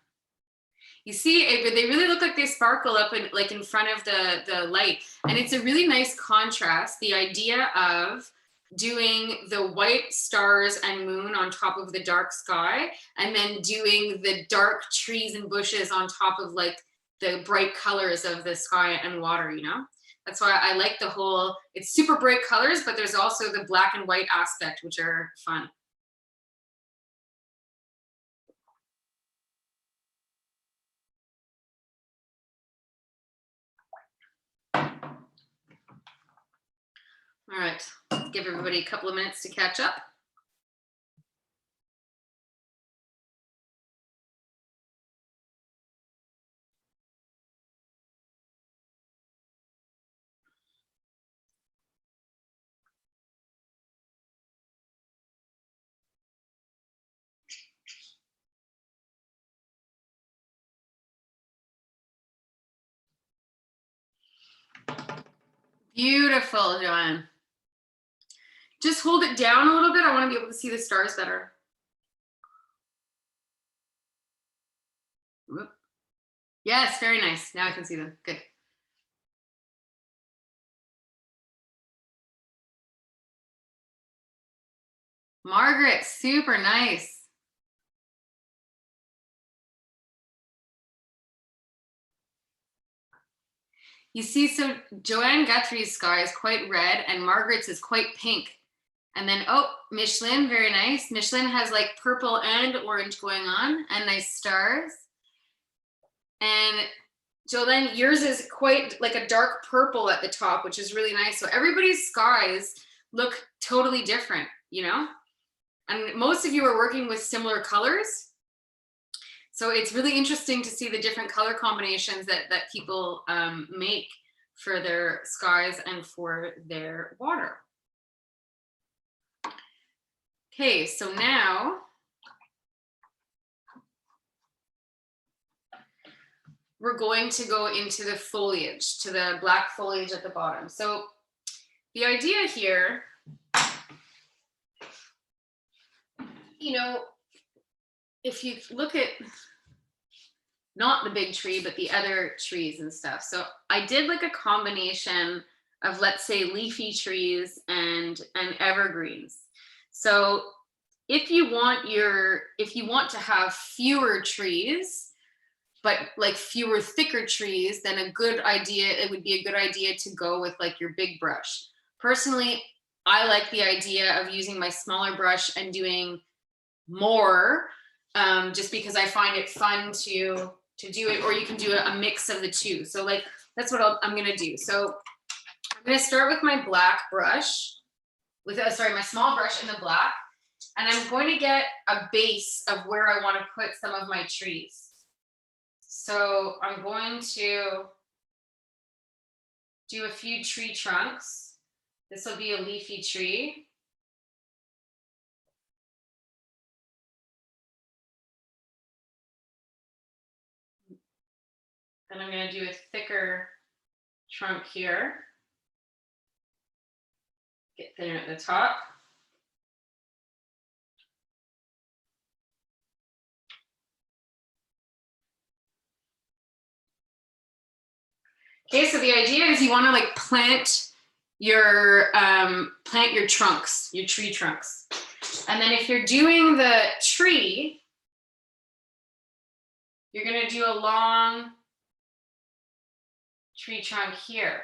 You see, they really look like they sparkle up in front of the light. And it's a really nice contrast. The idea of doing the white stars and moon on top of the dark sky, and then doing the dark trees and bushes on top of like the bright colors of the sky and water, you know? That's why I like the whole, it's super bright colors, but there's also the black and white aspect, which are fun. All right, let's give everybody a couple of minutes to catch up. Beautiful, Joanne. Just hold it down a little bit. I want to be able to see the stars better. Whoop. Yes, very nice. Now I can see them. Good. Margaret, super nice. You see, so Joanne Guthrie's sky is quite red and Margaret's is quite pink. And then, oh, Michelin, very nice. Michelin has like purple and orange going on and nice stars. And Jolene, yours is quite like a dark purple at the top, which is really nice. So everybody's skies look totally different, you know? And most of you are working with similar colors. So it's really interesting to see the different color combinations that people make for their skies and for their water. Okay, so now we're going to go into the foliage, to the black foliage at the bottom. So the idea here, you know, if you look at not the big tree, but the other trees and stuff. So I did like a combination of, let's say, leafy trees and evergreens. So if you want to have fewer trees, but like fewer thicker trees, then it would be a good idea to go with like your big brush. Personally, I like the idea of using my smaller brush and doing more, just because I find it fun to do it, or you can do a mix of the two. So like, that's what I'm gonna do. So I'm gonna start with my black brush, my small brush in the black, and I'm going to get a base of where I wanna put some of my trees. So I'm going to do a few tree trunks. This will be a leafy tree. Then I'm going to do a thicker trunk here. Get thinner at the top. Okay, so the idea is you want to like plant your trunks, your tree trunks. And then if you're doing the tree, you're going to do a long tree trunk here.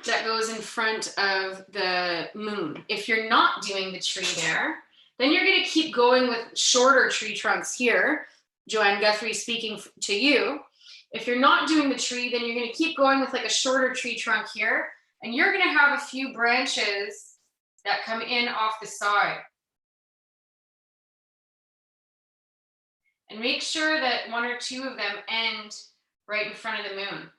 that goes in front of the moon. If you're not doing the tree there, then you're going to keep going with shorter tree trunks here. Joanne Guthrie speaking to you. If you're not doing the tree, then you're going to keep going with like a shorter tree trunk here, and you're going to have a few branches that come in off the side. And make sure that one or two of them end right in front of the moon.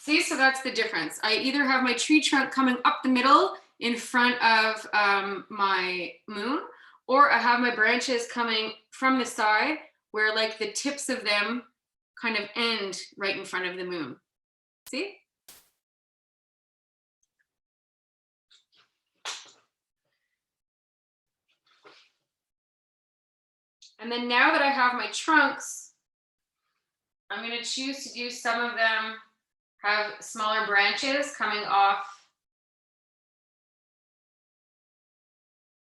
See, so that's the difference. I either have my tree trunk coming up the middle in front of my moon, or I have my branches coming from the side where like the tips of them kind of end right in front of the moon. See? And then now that I have my trunks, I'm going to choose to do some of them have smaller branches coming off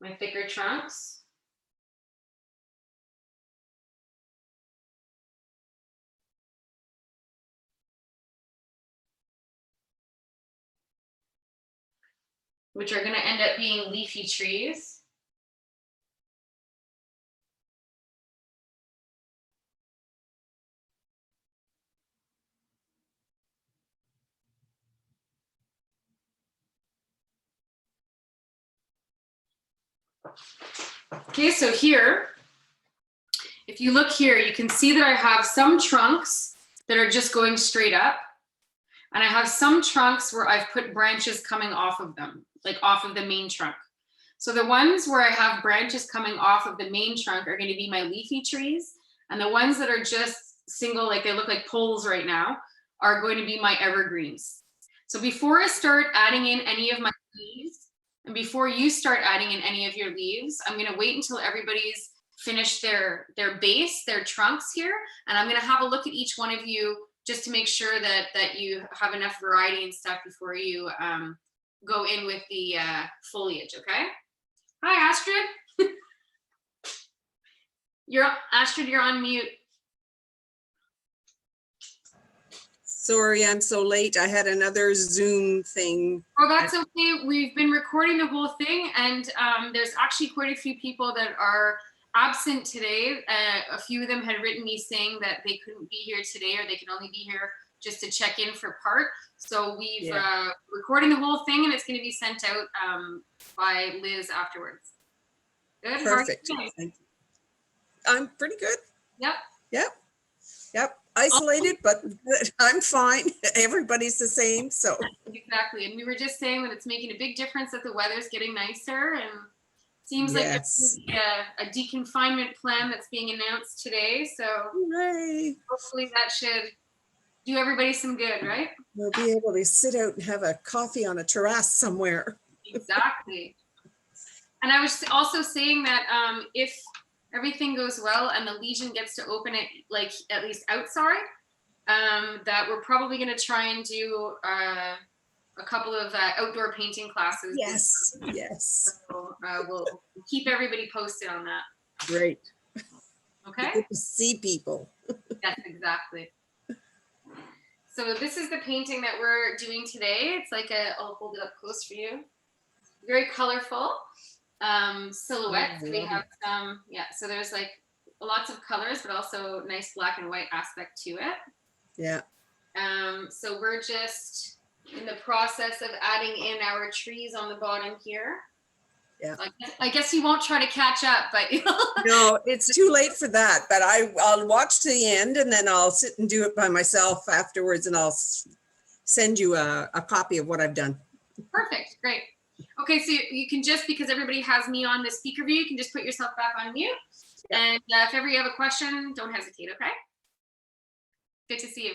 my thicker trunks. Which are going to end up being leafy trees. Okay, so here, if you look here, you can see that I have some trunks that are just going straight up. And I have some trunks where I've put branches coming off of them, like off of the main trunk. So the ones where I have branches coming off of the main trunk are going to be my leafy trees. And the ones that are just single, like they look like poles right now, are going to be my evergreens. So before I start adding in any of my leaves, and before you start adding in any of your leaves, I'm going to wait until everybody's finished their base, their trunks here. And I'm going to have a look at each one of you just to make sure that you have enough variety and stuff before you go in with the foliage, okay? Hi, Astrid. Astrid, you're on mute. Sorry, I'm so late. I had another Zoom thing. Oh, that's okay. We've been recording the whole thing, and there's actually quite a few people that are absent today. A few of them had written me saying that they couldn't be here today, or they can only be here just to check in for part. So we've recording the whole thing, and it's going to be sent out by Liz afterwards. Good. Perfect. I'm pretty good. Yep. Isolated, but I'm fine. Everybody's the same, so. Exactly, and we were just saying that it's making a big difference that the weather's getting nicer, and seems like there's a deconfinement plan that's being announced today. So hooray. Hopefully that should do everybody some good, right? We'll be able to sit out and have a coffee on a terrace somewhere. Exactly. And I was also saying that if everything goes well and the Legion gets to open it, like at least outside, that we're probably going to try and do a couple of outdoor painting classes. Yes. So we'll keep everybody posted on that. Great. Okay. Good to see people. Yes, exactly. So this is the painting that we're doing today. It's like I'll hold it up close for you. Very colorful silhouettes. We have some, so there's like lots of colors, but also nice black and white aspect to it. Yeah. So we're just in the process of adding in our trees on the bottom here. Yeah. I guess you won't try to catch up, but no, it's too late for that. But I'll watch to the end, and then I'll sit and do it by myself afterwards, and I'll send you a copy of what I've done. Perfect, great. Okay, so you can just, because everybody has me on the speaker view, you can just put yourself back on mute. Yeah. And if ever you have a question, don't hesitate, okay? Good to see you.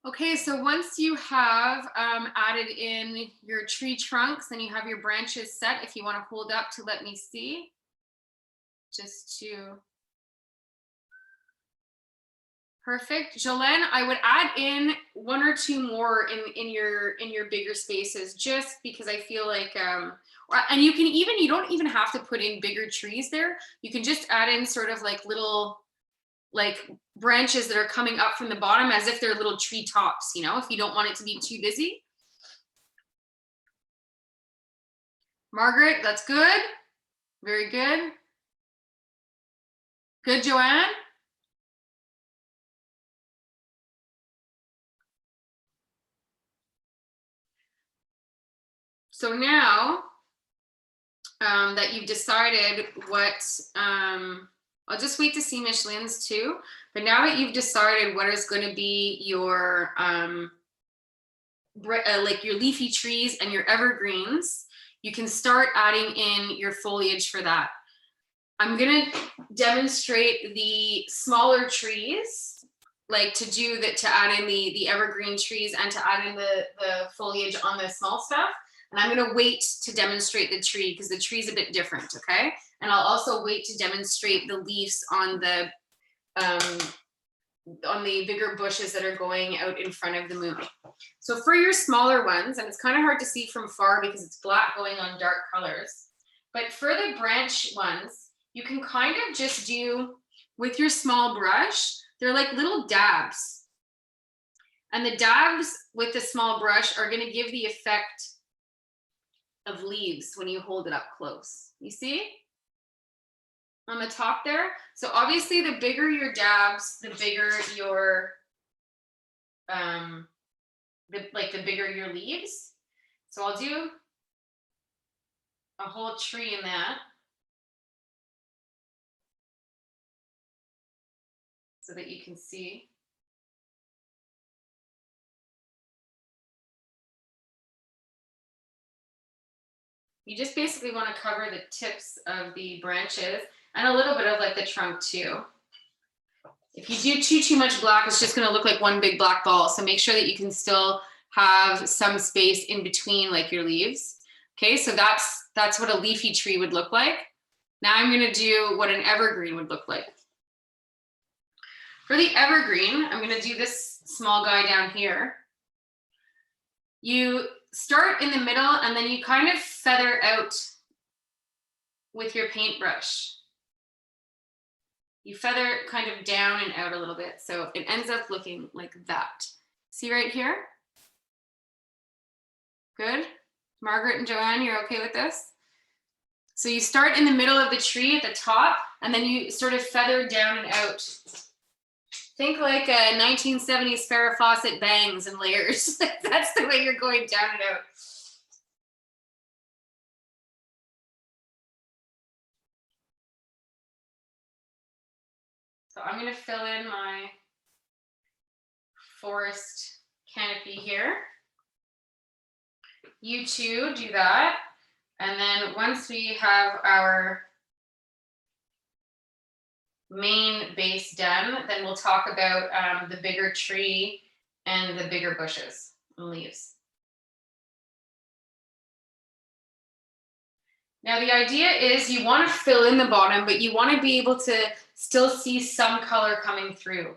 Okay, so once you have added in your tree trunks and you have your branches set, if you want to hold up to let me see, just to, perfect. Jolene, I would add in one or two more in your bigger spaces, just because I feel like, And you can even, you don't even have to put in bigger trees there. You can just add in sort of like little, like branches that are coming up from the bottom as if they're little tree tops, you know, if you don't want it to be too busy. Margaret, that's good. Very good. Good, Joanne. So now that you've decided what, I'll just wait to see Michelin's too, but now that you've decided what is going to be your, like your leafy trees and your evergreens, you can start adding in your foliage for that. I'm going to demonstrate the smaller trees, like to do that, to add in the evergreen trees and to add in the foliage on the small stuff. And I'm going to wait to demonstrate the tree because the tree is a bit different, okay? And I'll also wait to demonstrate the leaves on the bigger bushes that are going out in front of the moon. So for your smaller ones, and it's kind of hard to see from far because it's black going on dark colors, but for the branch ones, you can kind of just do with your small brush, they're like little dabs. And the dabs with the small brush are going to give the effect of leaves when you hold it up close. You see? On the top there. So obviously the bigger your dabs, the bigger your the bigger your leaves. So I'll do a whole tree in that. So that you can see. You just basically want to cover the tips of the branches and a little bit of like the trunk too. If you do too much black, it's just going to look like one big black ball. So make sure that you can still have some space in between like your leaves. Okay, so that's what a leafy tree would look like. Now I'm going to do what an evergreen would look like. For the evergreen, I'm going to do this small guy down here. You start in the middle and then you kind of feather out with your paintbrush. You feather kind of down and out a little bit. So it ends up looking like that. See right here? Good. Margaret and Joanne, you're okay with this? So you start in the middle of the tree at the top and then you sort of feather down and out. Think like a 1970s Farrah Fawcett bangs and layers. That's the way you're going down and out. So I'm going to fill in my forest canopy here. You too do that. And then once we have our main base done, then we'll talk about the bigger tree and the bigger bushes and leaves. Now the idea is you want to fill in the bottom, but you want to be able to still see some color coming through.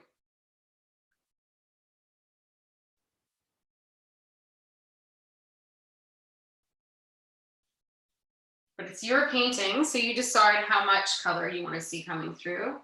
But it's your painting, so you decide how much color you want to see coming through.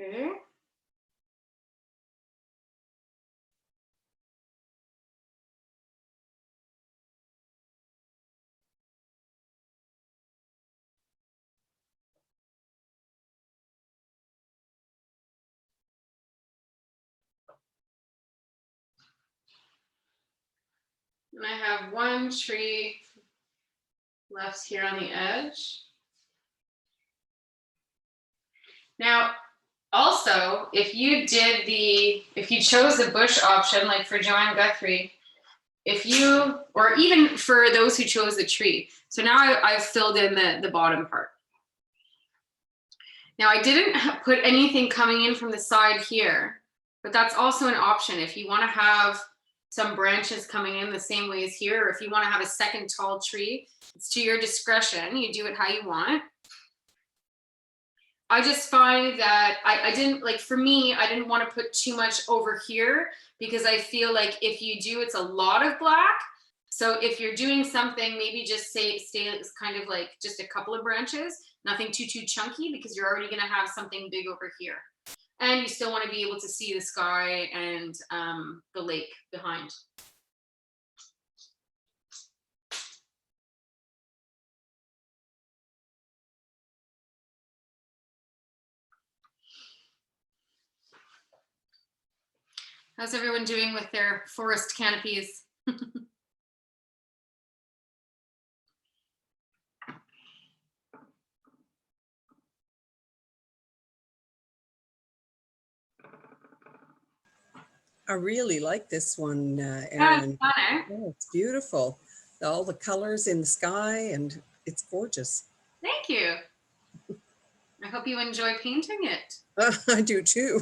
Okay. And I have one tree left here on the edge. Now, Also, if you chose the bush option, like for Joanne Guthrie, or even for those who chose the tree. So now I've filled in the bottom part. Now I didn't put anything coming in from the side here, but that's also an option. If you want to have some branches coming in the same way as here, or if you want to have a second tall tree, it's to your discretion. You do it how you want. I just find that I didn't, like, for me, I didn't want to put too much over here because I feel like if you do, it's a lot of black. So if you're doing something, maybe just stay kind of like just a couple of branches, nothing too chunky, because you're already going to have something big over here. And you still want to be able to see the sky and the lake behind. How's everyone doing with their forest canopies? I really like this one, Yeah, Erin. it's fun, eh? Oh, it's beautiful. All the colors in the sky, and it's gorgeous. Thank you. I hope you enjoy painting it. I do too.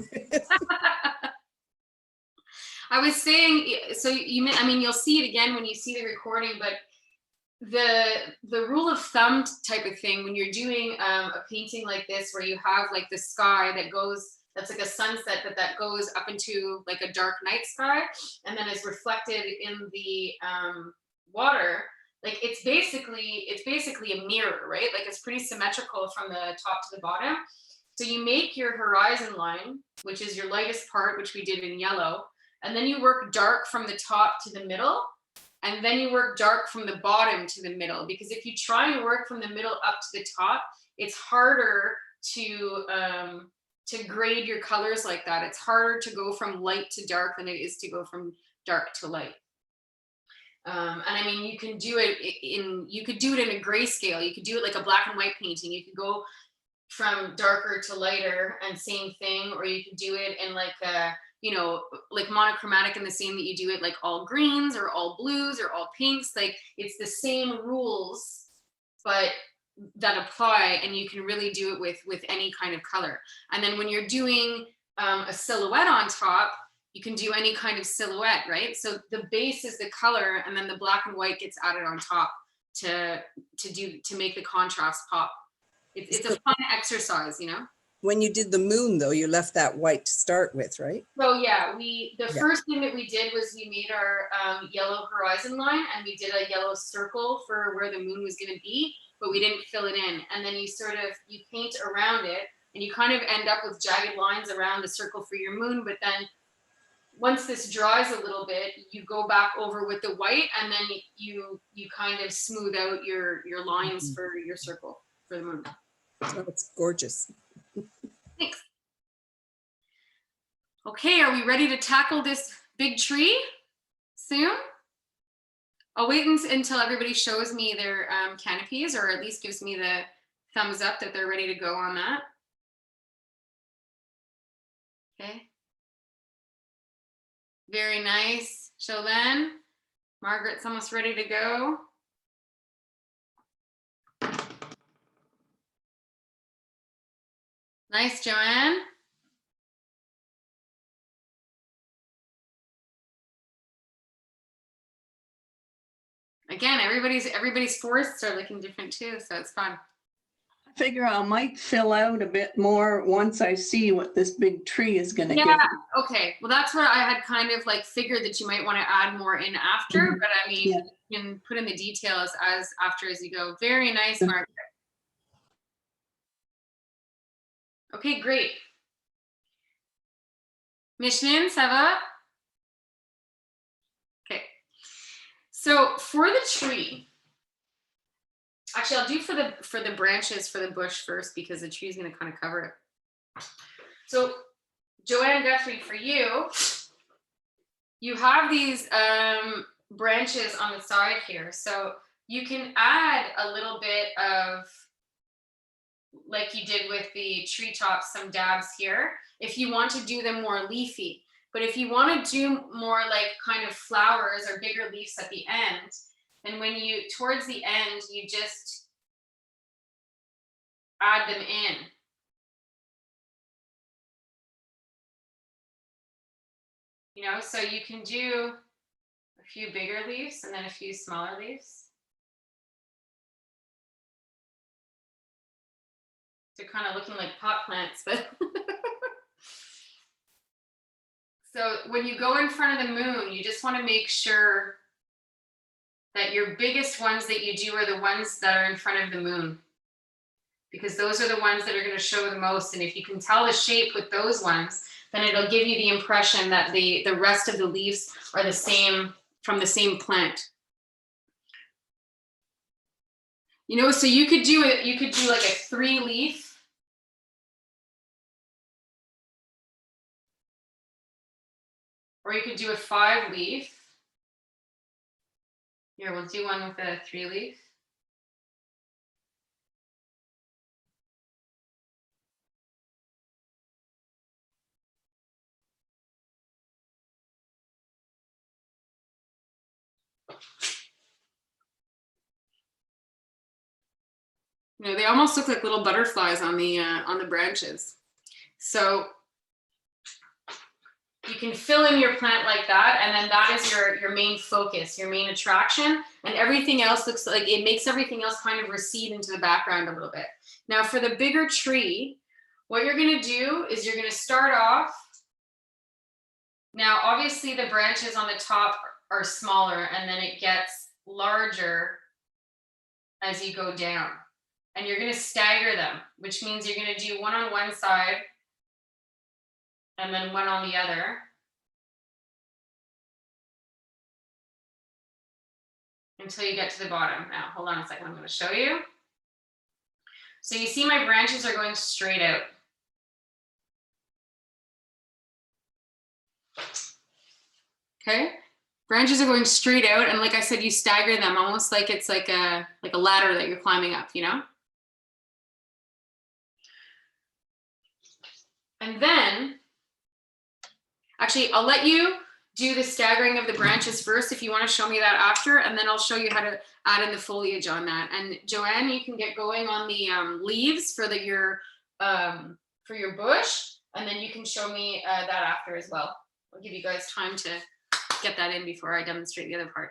I was saying, so I mean, you'll see it again when you see the recording, but the rule of thumb type of thing, when you're doing a painting like this, where you have like the sky that's like a sunset that goes up into like a dark night sky, and then is reflected in the water, like it's basically a mirror, right? Like it's pretty symmetrical from the top to the bottom. So you make your horizon line, which is your lightest part, which we did in yellow, and then you work dark from the top to the middle, and then you work dark from the bottom to the middle. Because if you try and work from the middle up to the top, it's harder to grade your colors like that. It's harder to go from light to dark than it is to go from dark to light. And I mean, you can do it in a grayscale. You could do it like a black and white painting. You could go from darker to lighter and same thing, or you could do it in like a, like monochromatic, in the same that you do it like all greens or all blues or all pinks. Like it's the same rules, but that apply, and you can really do it with any kind of color. And then when you're doing a silhouette on top, you can do any kind of silhouette, right? So the base is the color, and then the black and white gets added on top to make the contrast pop. It's a fun exercise, When you did the moon, though, you left that white to start with, right? So yeah, first thing that we did was we made our yellow horizon line, and we did a yellow circle for where the moon was going to be, but we didn't fill it in. And then you paint around it, and you kind of end up with jagged lines around the circle for your moon. But then once this dries a little bit, you go back over with the white, and then you kind of smooth out your lines for your circle for the moon. Oh, it's gorgeous. Thanks. Okay, are we ready to tackle this big tree soon? I'll wait until everybody shows me their canopies, or at least gives me the thumbs up that they're ready to go on that. Okay. Very nice, Jolene. Margaret's almost ready to go. Nice, Joanne. Again, everybody's forests are looking different too, so it's fun. I figure I might fill out a bit more once I see what this big tree is going to give. Yeah, okay. Well, that's where I had kind of like figured that you might want to add more in after, but I mean, Yeah. you can put in the details as you go. Very nice, Margaret. Okay, great. Micheline, ça va? Okay. So for the tree, actually, I'll do for the branches for the bush first, because the tree is going to kind of cover it. So Joanne Guthrie, for you have these branches on the side here, so you can add a little bit of like you did with the treetops, some dabs here, if you want to do them more leafy. But if you want to do more like kind of flowers or bigger leaves at the end, then when you, towards the end, you just add them in. You know, so you can do a few bigger leaves and then a few smaller leaves. They're kind of looking like pot plants, but so when you go in front of the moon, you just want to make sure that your biggest ones that you do are the ones that are in front of the moon, because those are the ones that are going to show the most. And if you can tell the shape with those ones, then it'll give you the impression that the rest of the leaves are the same, from the same plant. You know, so you could do it, you could do like a 3-leaf. Or you could do a 5-leaf. Here, we'll do one with a 3-leaf. You know, they almost look like little butterflies on the branches. So you can fill in your plant like that, and then that is your main focus, your main attraction, and everything else looks like, it makes everything else kind of recede into the background a little bit. Now for the bigger tree, what you're going to do is you're going to start off. Now obviously the branches on the top are smaller, and then it gets larger as you go down. And you're going to stagger them, which means you're going to do one on one side and then one on the other. Until you get to the bottom. Now, hold on a second, I'm going to show you. So you see my branches are going straight out. Okay, branches are going straight out, and like I said, you stagger them almost like it's like a ladder that you're climbing up, you know? And then, actually, I'll let you do the staggering of the branches first if you want to show me that after, and then I'll show you how to add in the foliage on that. And Joanne, you can get going on the leaves for your bush, and then you can show me that after as well. I'll give you guys time to get that in before I demonstrate the other part.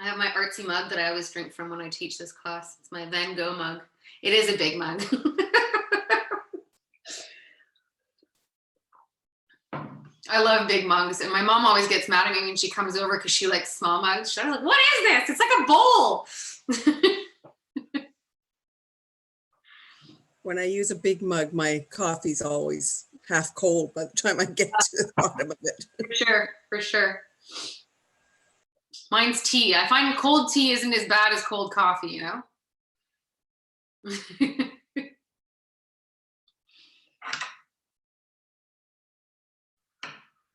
I have my artsy mug that I always drink from when I teach this class. It's my Van Gogh mug. It is a big mug. I love big mugs, and my mom always gets mad at me when she comes over because she likes small mugs. She's like, what is this? It's like a bowl. When I use a big mug, my coffee's always half cold by the time I get to the bottom of it. For sure, for sure. Mine's tea. I find cold tea isn't as bad as cold coffee, you know?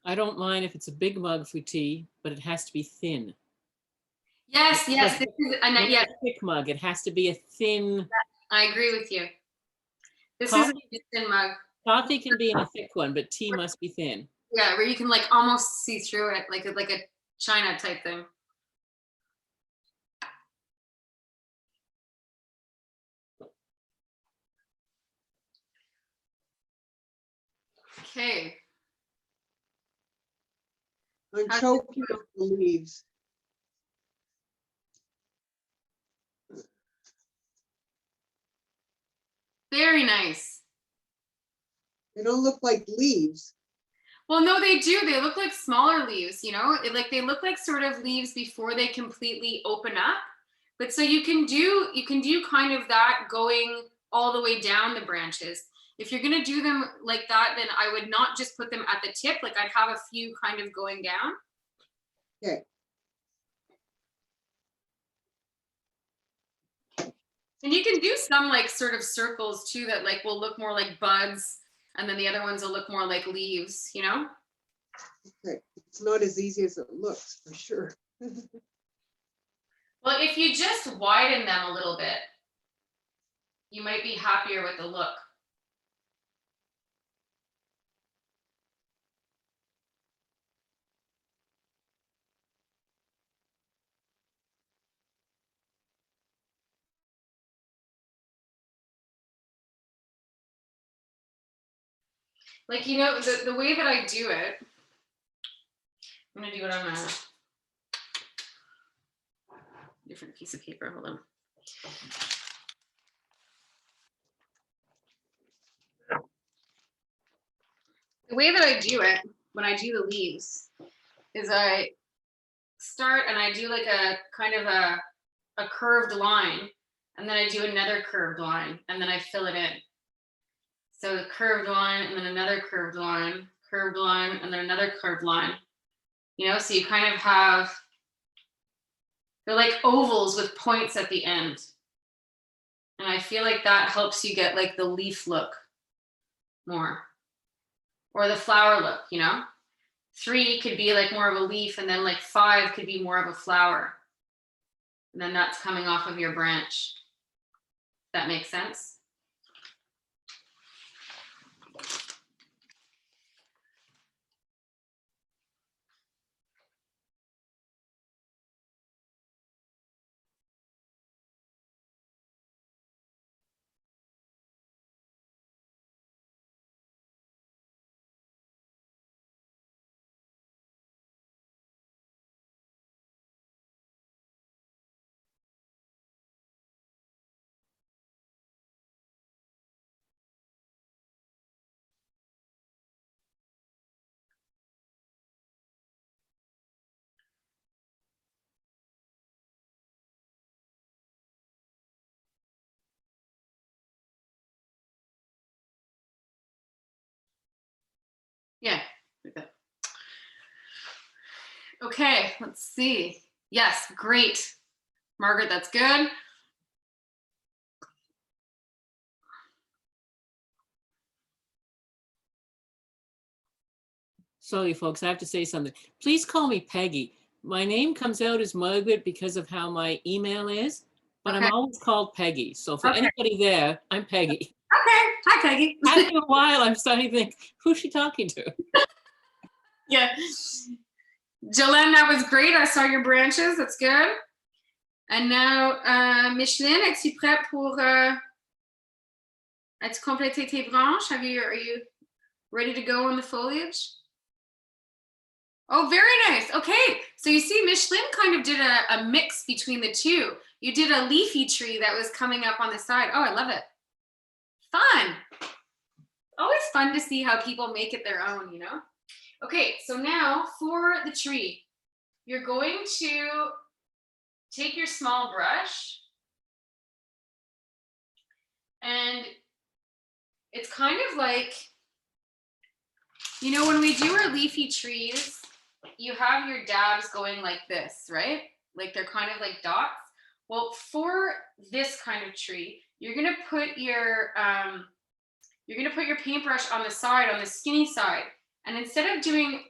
I don't mind if it's a big mug for tea, but it has to be thin. Yes, yes. This is, Not yeah, a thick mug. It has to be a thin. I agree with you. This Coffee- is a thin mug. Coffee can be in a thick one, but tea must be thin. Yeah, where you can like almost see through it, like a China type thing. Okay. I'm choking up the leaves. Very nice. They don't look like leaves. Well, no, they do. They look like smaller leaves, you know, like they look like sort of leaves before they completely open up. But so you can do kind of that going all the way down the branches. If you're going to do them like that, then I would not just put them at the tip. Like I'd have a few kind of going down. Okay. And you can do some like sort of circles too that like will look more like buds, and then the other ones will look more like leaves, you know? Okay. It's not as easy as it looks, for sure. Well, if you just widen them a little bit, you might be happier with the look. Like, you know, the way that I do it, I'm gonna do it on a different piece of paper. Hold on. The way that I do it when I do the leaves is I start and I do like a kind of a curved line, and then I do another curved line, and then I fill it in. So the curved line, and then another curved line, and then another curved line. You know, so you kind of have, they're like ovals with points at the end. And I feel like that helps you get like the leaf look more, or the flower look, you know? 3 could be like more of a leaf, and then like 5 could be more of a flower. And then that's coming off of your branch. That makes sense? Yeah, like that. Okay, let's see. Yes, great. Margaret, that's good. Sorry, folks, I have to say something. Please call me Peggy. My name comes out as Margaret because of how my email is, but Okay. I'm always called Peggy. So for Okay. anybody there, I'm Peggy. Okay, hi Peggy. After a while, I'm starting to think, who's she talking to? Yeah. Jolene, that was great. I saw your branches. That's good. And now, Micheline, es-tu prête pour... as-tu complété tes branches? Are you ready to go on the foliage? Oh, very nice. Okay, so you see, Micheline kind of did a mix between the two. You did a leafy tree that was coming up on the side. Oh, I love it. Fun. Always fun to see how people make it their own, you know? Okay, so now for the tree, you're going to take your small brush, and it's kind of like, you know, when we do our leafy trees, you have your dabs going like this, right? Like they're kind of like dots. Well, for this kind of tree, you're gonna put your paintbrush on the side, on the skinny side, and instead of doing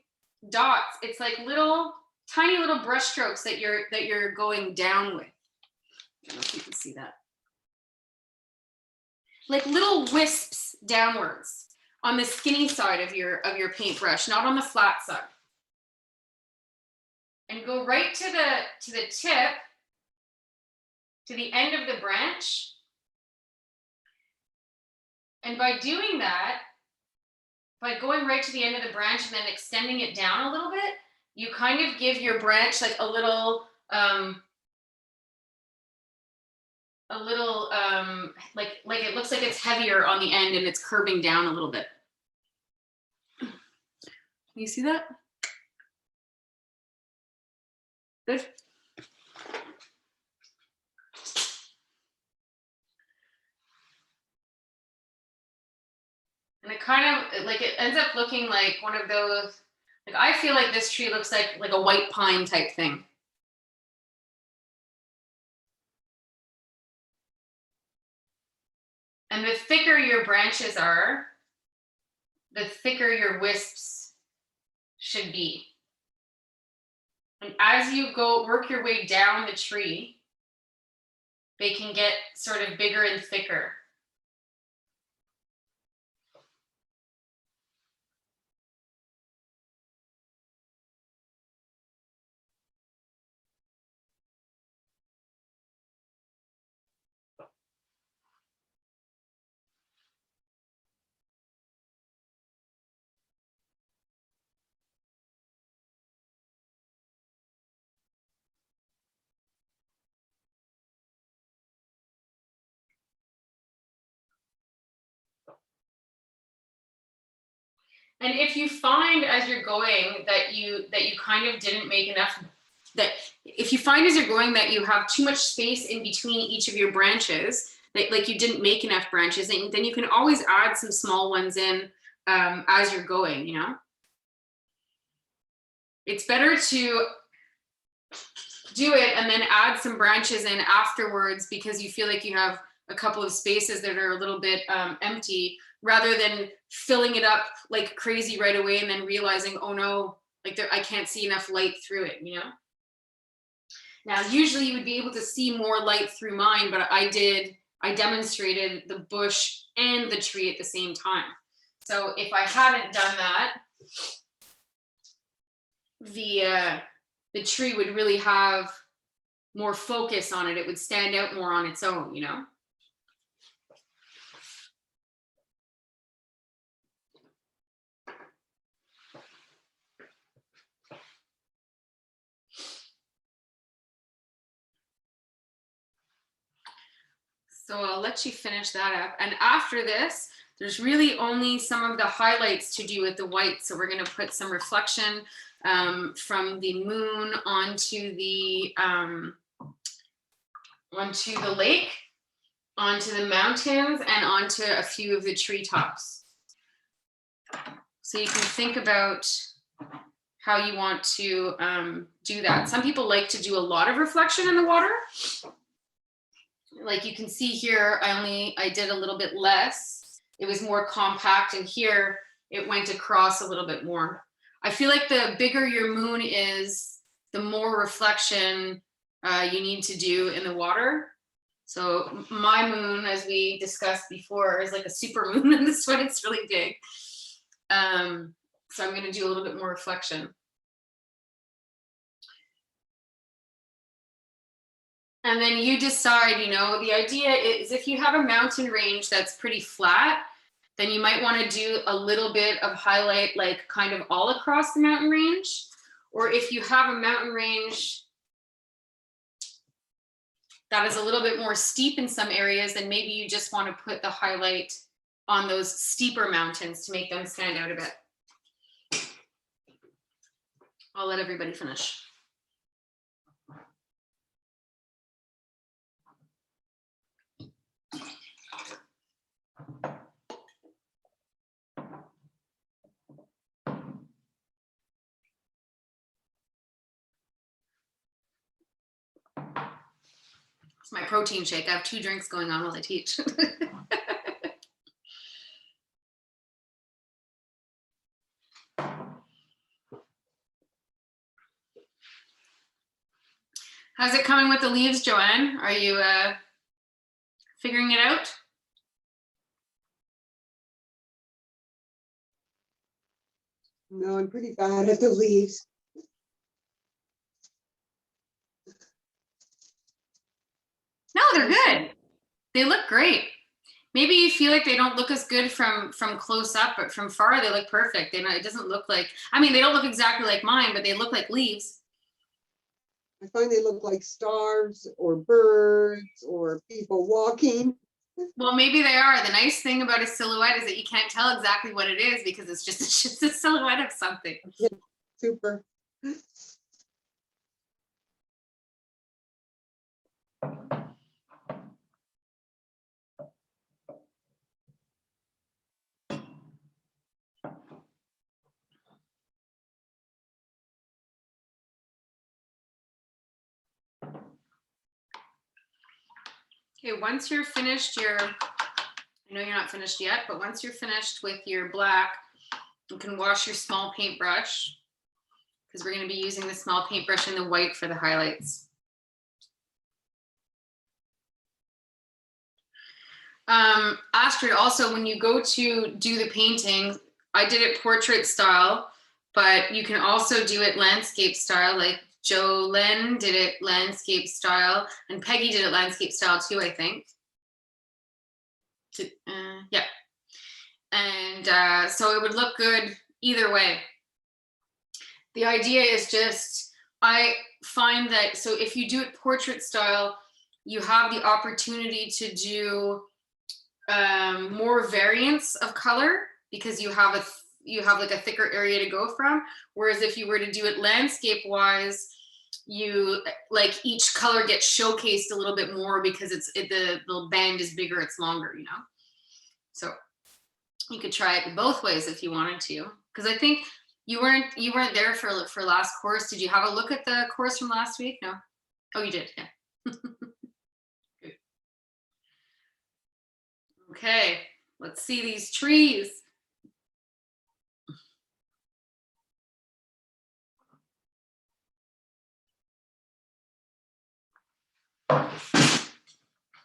dots, it's like little, tiny little brush strokes that you're going down with. I don't know if you can see that. Like little wisps downwards on the skinny side of your paintbrush, not on the flat side. And go right to the tip, to the end of the branch. And by doing that, by going right to the end of the branch and then extending it down a little bit, you kind of give your branch like a little like it looks like it's heavier on the end and it's curving down a little bit. Can you see that? Good. And it kind of like, it ends up looking like one of those, like I feel like this tree looks like a white pine type thing. And the thicker your branches are, the thicker your wisps should be. And as you go work your way down the tree, they can get sort of bigger and thicker. And if you find as you're going that you kind of didn't make enough, that if you find as you're going that you have too much space in between each of your branches, that like you didn't make enough branches, then you can always add some small ones in as you're going, you know? It's better to do it and then add some branches in afterwards because you feel like you have a couple of spaces that are a little bit empty, rather than filling it up like crazy right away and then realizing, oh no, like I can't see enough light through it, you know? Now, usually you would be able to see more light through mine, but I demonstrated the bush and the tree at the same time. So if I hadn't done that, the tree would really have more focus on it. It would stand out more on its own, you know? So I'll let you finish that up. And after this, there's really only some of the highlights to do with the white. So we're going to put some reflection from the moon onto the lake, onto the mountains, and onto a few of the treetops. So you can think about how you want to do that. Some people like to do a lot of reflection in the water. Like you can see here, I did a little bit less. It was more compact, and here it went across a little bit more. I feel like the bigger your moon is, the more reflection you need to do in the water. So my moon, as we discussed before, is like a super moon, and this one it's really big. So I'm going to do a little bit more reflection. And then you decide, you know, the idea is if you have a mountain range that's pretty flat, then you might want to do a little bit of highlight, like kind of all across the mountain range. Or if you have a mountain range that is a little bit more steep in some areas, then maybe you just want to put the highlight on those steeper mountains to make them stand out a bit. I'll let everybody finish. It's my protein shake. I have 2 drinks going on while I teach. How's it coming with the leaves, Joanne? Are you figuring it out? No, I'm pretty bad at the leaves. No, they're good. They look great. Maybe you feel like they don't look as good from close up, but from far they look perfect. It doesn't look like, I mean, they don't look exactly like mine, but they look like leaves. I find they look like stars or birds or people walking. Well, maybe they are. The nice thing about a silhouette is that you can't tell exactly what it is because it's just a silhouette of something. Super. Okay, once you're finished I know you're not finished yet, but once you're finished with your black, you can wash your small paintbrush. because we're going to be using the small paintbrush and the white for the highlights. Astrid, also when you go to do the painting, I did it portrait style, but you can also do it landscape style, like Jolene did it landscape style, and Peggy did it landscape style too, I think. Yeah. And so it would look good either way. The idea is just, I find that, so if you do it portrait style, you have the opportunity to do more variance of color because you have like a thicker area to go from. Whereas if you were to do it landscape wise, you like each color gets showcased a little bit more because the band is bigger, it's longer, you know. So you could try it both ways if you wanted to, because I think you weren't there for last course. Did you have a look at the course from last week? No. Oh, you did. Yeah. Good. Okay, let's see these trees.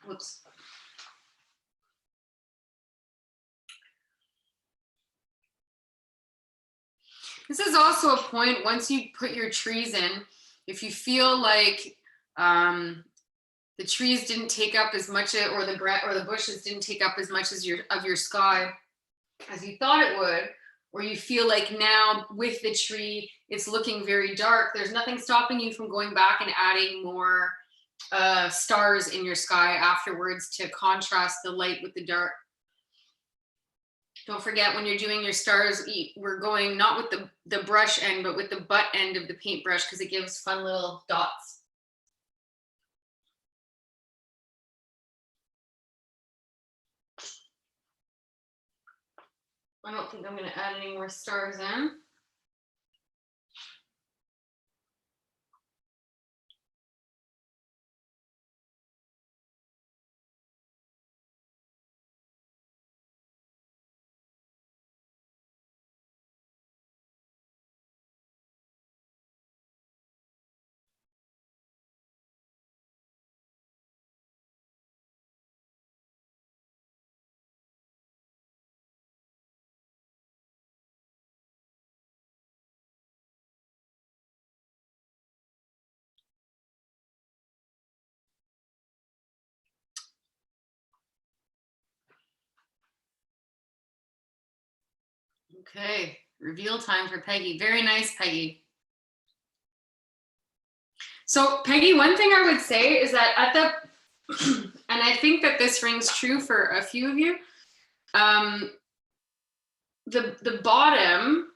Whoops. This is also a point, once you put your trees in, if you feel like the trees didn't take up as much, or the bushes didn't take up as much as your sky as you thought it would, or you feel like now with the tree it's looking very dark, there's nothing stopping you from going back and adding more stars in your sky afterwards to contrast the light with the dark. Don't forget, when you're doing your stars, we're going not with the brush end, but with the butt end of the paintbrush, because it gives fun little dots. I don't think I'm going to add any more stars in. Okay, reveal time for Peggy. Very nice, Peggy. So Peggy, one thing I would say is that at the, and I think that this rings true for a few of you, the bottom,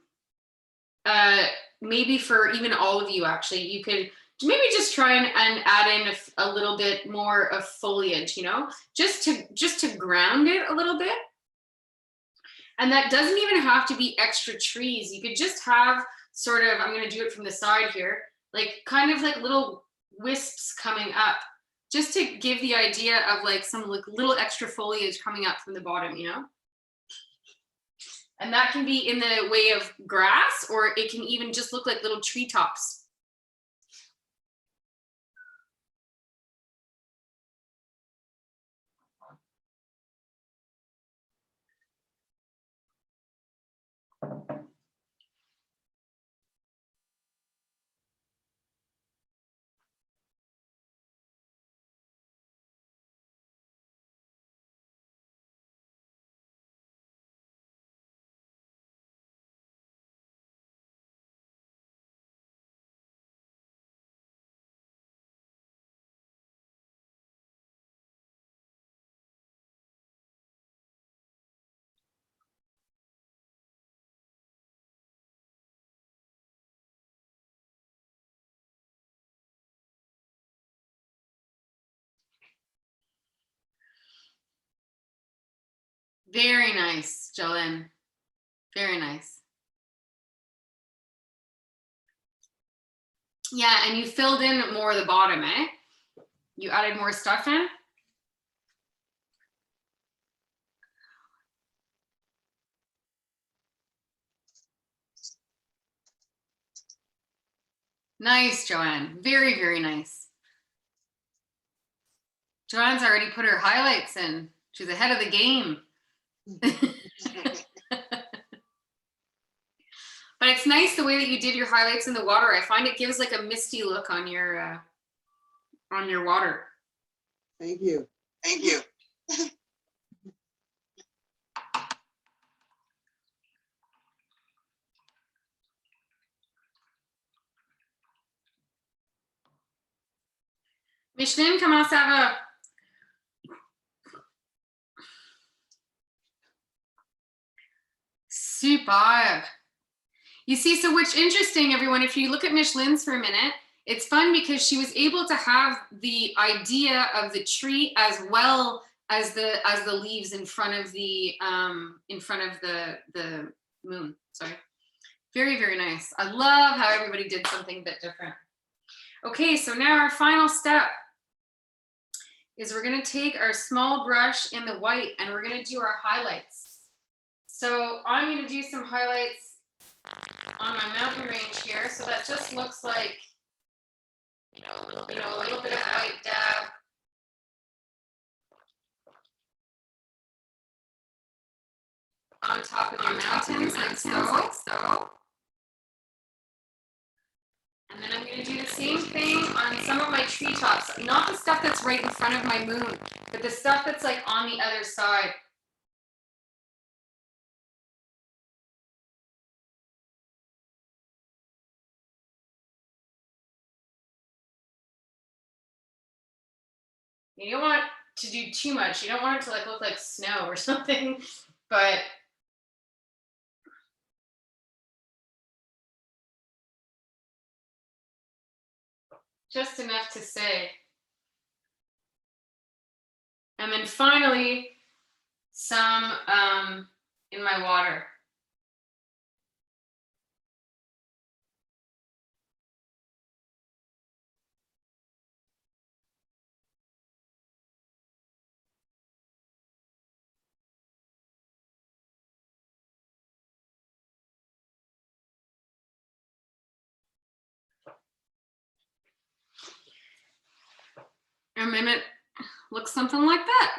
maybe for even all of you actually, you could maybe just try and add in a little bit more of foliage, you know, just to ground it a little bit. And that doesn't even have to be extra trees. You could just have sort of, I'm going to do it from the side here, like kind of like little wisps coming up, just to give the idea of like some like little extra foliage coming up from the bottom, you know? And that can be in the way of grass, or it can even just look like little treetops. Very nice, Jolene. Very nice. Yeah, and you filled in more of the bottom, eh? You added more stuff in? Nice, Joanne. Very, very nice. Joanne's already put her highlights in. She's ahead of the game. But it's nice the way that you did your highlights in the water. I find it gives like a misty look on your water. Thank you. Thank you. Micheline, comment ça va? Super. You see, so which interesting, everyone, if you look at Micheline's for a minute, it's fun because she was able to have the idea of the tree as well as the leaves in front of the moon. Sorry. Very, very nice. I love how everybody did something a bit different. Okay, so now our final step is we're going to take our small brush in the white and we're going to do our highlights. So I'm going to do some highlights on my mountain range here. So that just looks like, you know, a little bit of white dab. On top of your mountains, like so. And then I'm going to do the same thing on some of my treetops. Not the stuff that's right in front of my moon, but the stuff that's like on the other side. You don't want to do too much. You don't want it to like look like snow or something, but just enough to say. And then finally, some in my water. And then it looks something like that.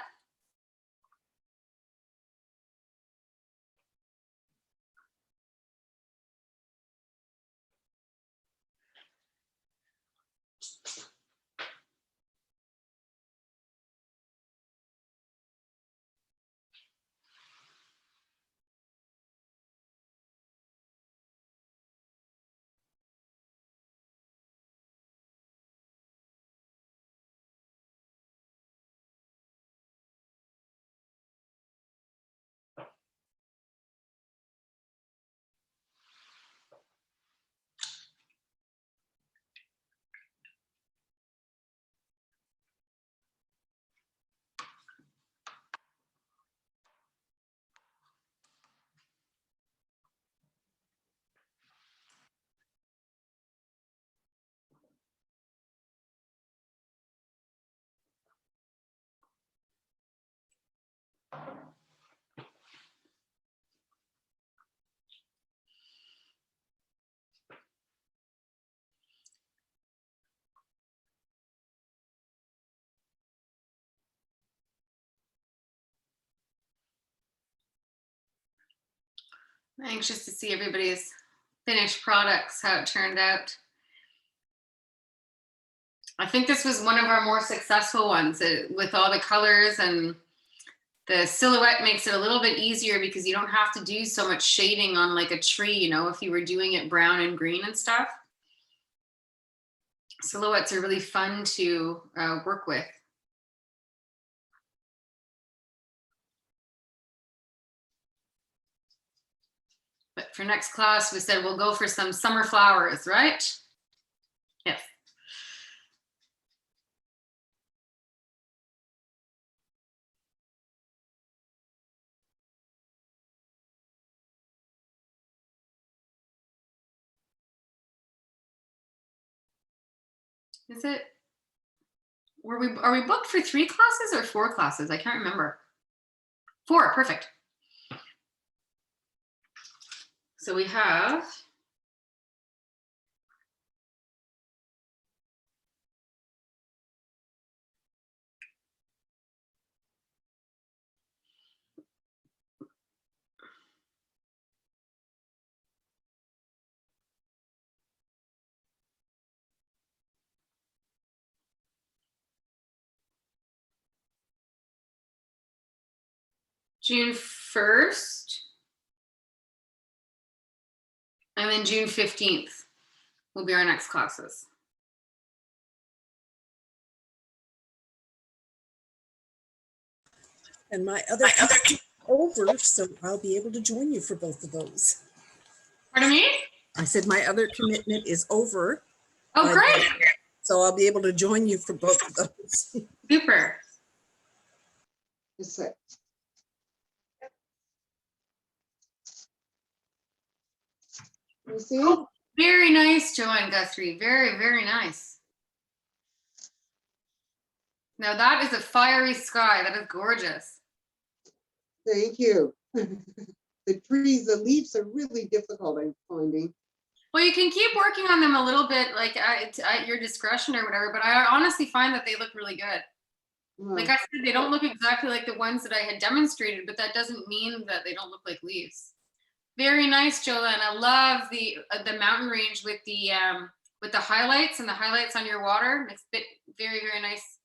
I'm anxious to see everybody's finished products, how it turned out. I think this was one of our more successful ones with all the colors, and the silhouette makes it a little bit easier because you don't have to do so much shading on like a tree, you know, if you were doing it brown and green and stuff. Silhouettes are really fun to work with. But for next class, we said we'll go for some summer flowers, right? Yes. Is it, are we booked for 3 classes or 4 classes? I can't remember. 4, perfect. So we have June 1st. And then June 15th will be our next classes. And my other over, so I'll be able to join you for both of those. Pardon me? I said my other commitment is over. Oh, great. So I'll be able to join you for both of those. Super. Just a sec. You see? Oh, very nice, Joanne Guthrie. Very, very nice. Now that is a fiery sky. That is gorgeous. Thank you. The trees, the leaves are really difficult, I'm finding. Well, you can keep working on them a little bit, like at your discretion or whatever, but I honestly find that they look really good. Like I said, they don't look exactly like the ones that I had demonstrated, but that doesn't mean that they don't look like leaves. Very nice, Jolene. I love the mountain range with the highlights and the highlights on your water. It's very, very nice.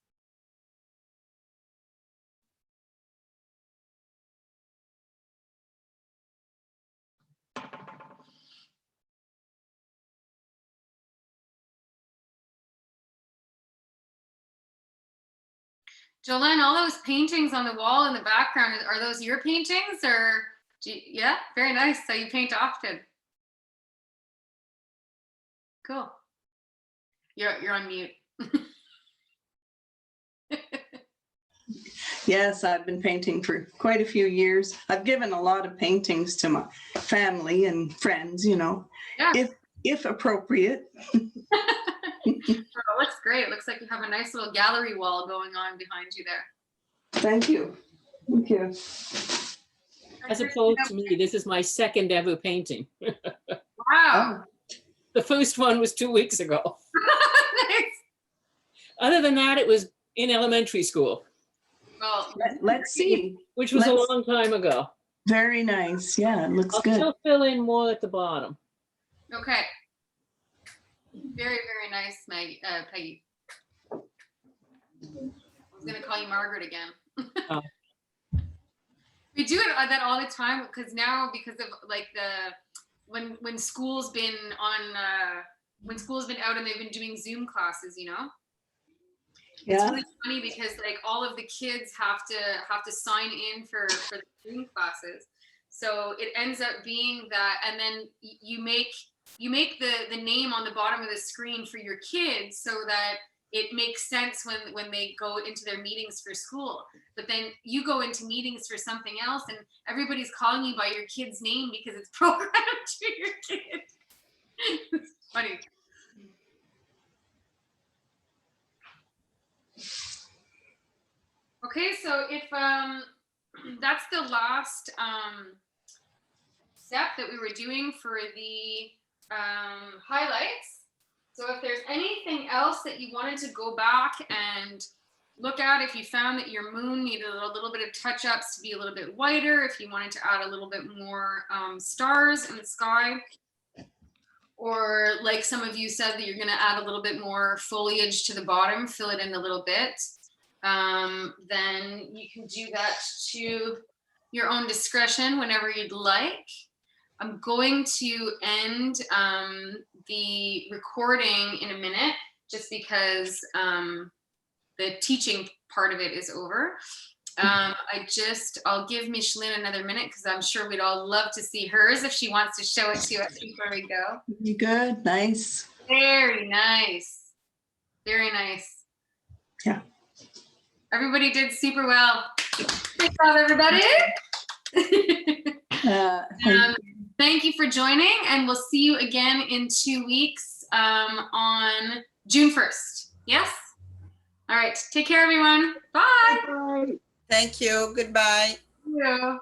Jolene, all those paintings on the wall in the background, are those your paintings or? Yeah, very nice. So you paint often. Cool. You're on mute. Yes, I've been painting for quite a few years. I've given a lot of paintings to my family and friends, you know, Yeah. if appropriate. Oh, it looks great. It looks like you have a nice little gallery wall going on behind you there. Thank you. Thank you. As opposed to me, this is my second ever painting. Wow. The first one was 2 weeks ago. Nice. Other than that, it was in elementary school, Well, Let's see. which was a long time ago. Very nice. Yeah, it looks I'll good. still fill in more at the bottom. okay. Very, very nice, Maggie, Peggy. I was gonna call you Margaret again. Oh. We do it that all the time because now, because of like when school's been on when school's been out and they've been doing Zoom classes, you know. It's Yeah. really funny because like all of the kids have to sign in for the Zoom classes. So it ends up being that, and then you make the name on the bottom of the screen for your kids so that it makes sense when they go into their meetings for school. But then you go into meetings for something else and everybody's calling you by your kid's name because it's programmed to your kid. It's funny. Okay, so if that's the last step that we were doing for the highlights. So if there's anything else that you wanted to go back and look at, if you found that your moon needed a little bit of touch-ups to be a little bit whiter, if you wanted to add a little bit more stars in the sky, or like some of you said that you're going to add a little bit more foliage to the bottom, fill it in a little bit, then you can do that to your own discretion whenever you'd like. I'm going to end the recording in a minute just because the teaching part of it is over. I'll give Micheline another minute because I'm sure we'd all love to see hers if she wants to show it to us before we go. You good? Nice. Very nice. Very nice. Yeah. Everybody did super well. Good job, everybody. Thank you for joining, and we'll see you again in 2 weeks on June 1st. Yes? All right. Take care, everyone. Bye. Bye. Thank you. Goodbye. Thank you.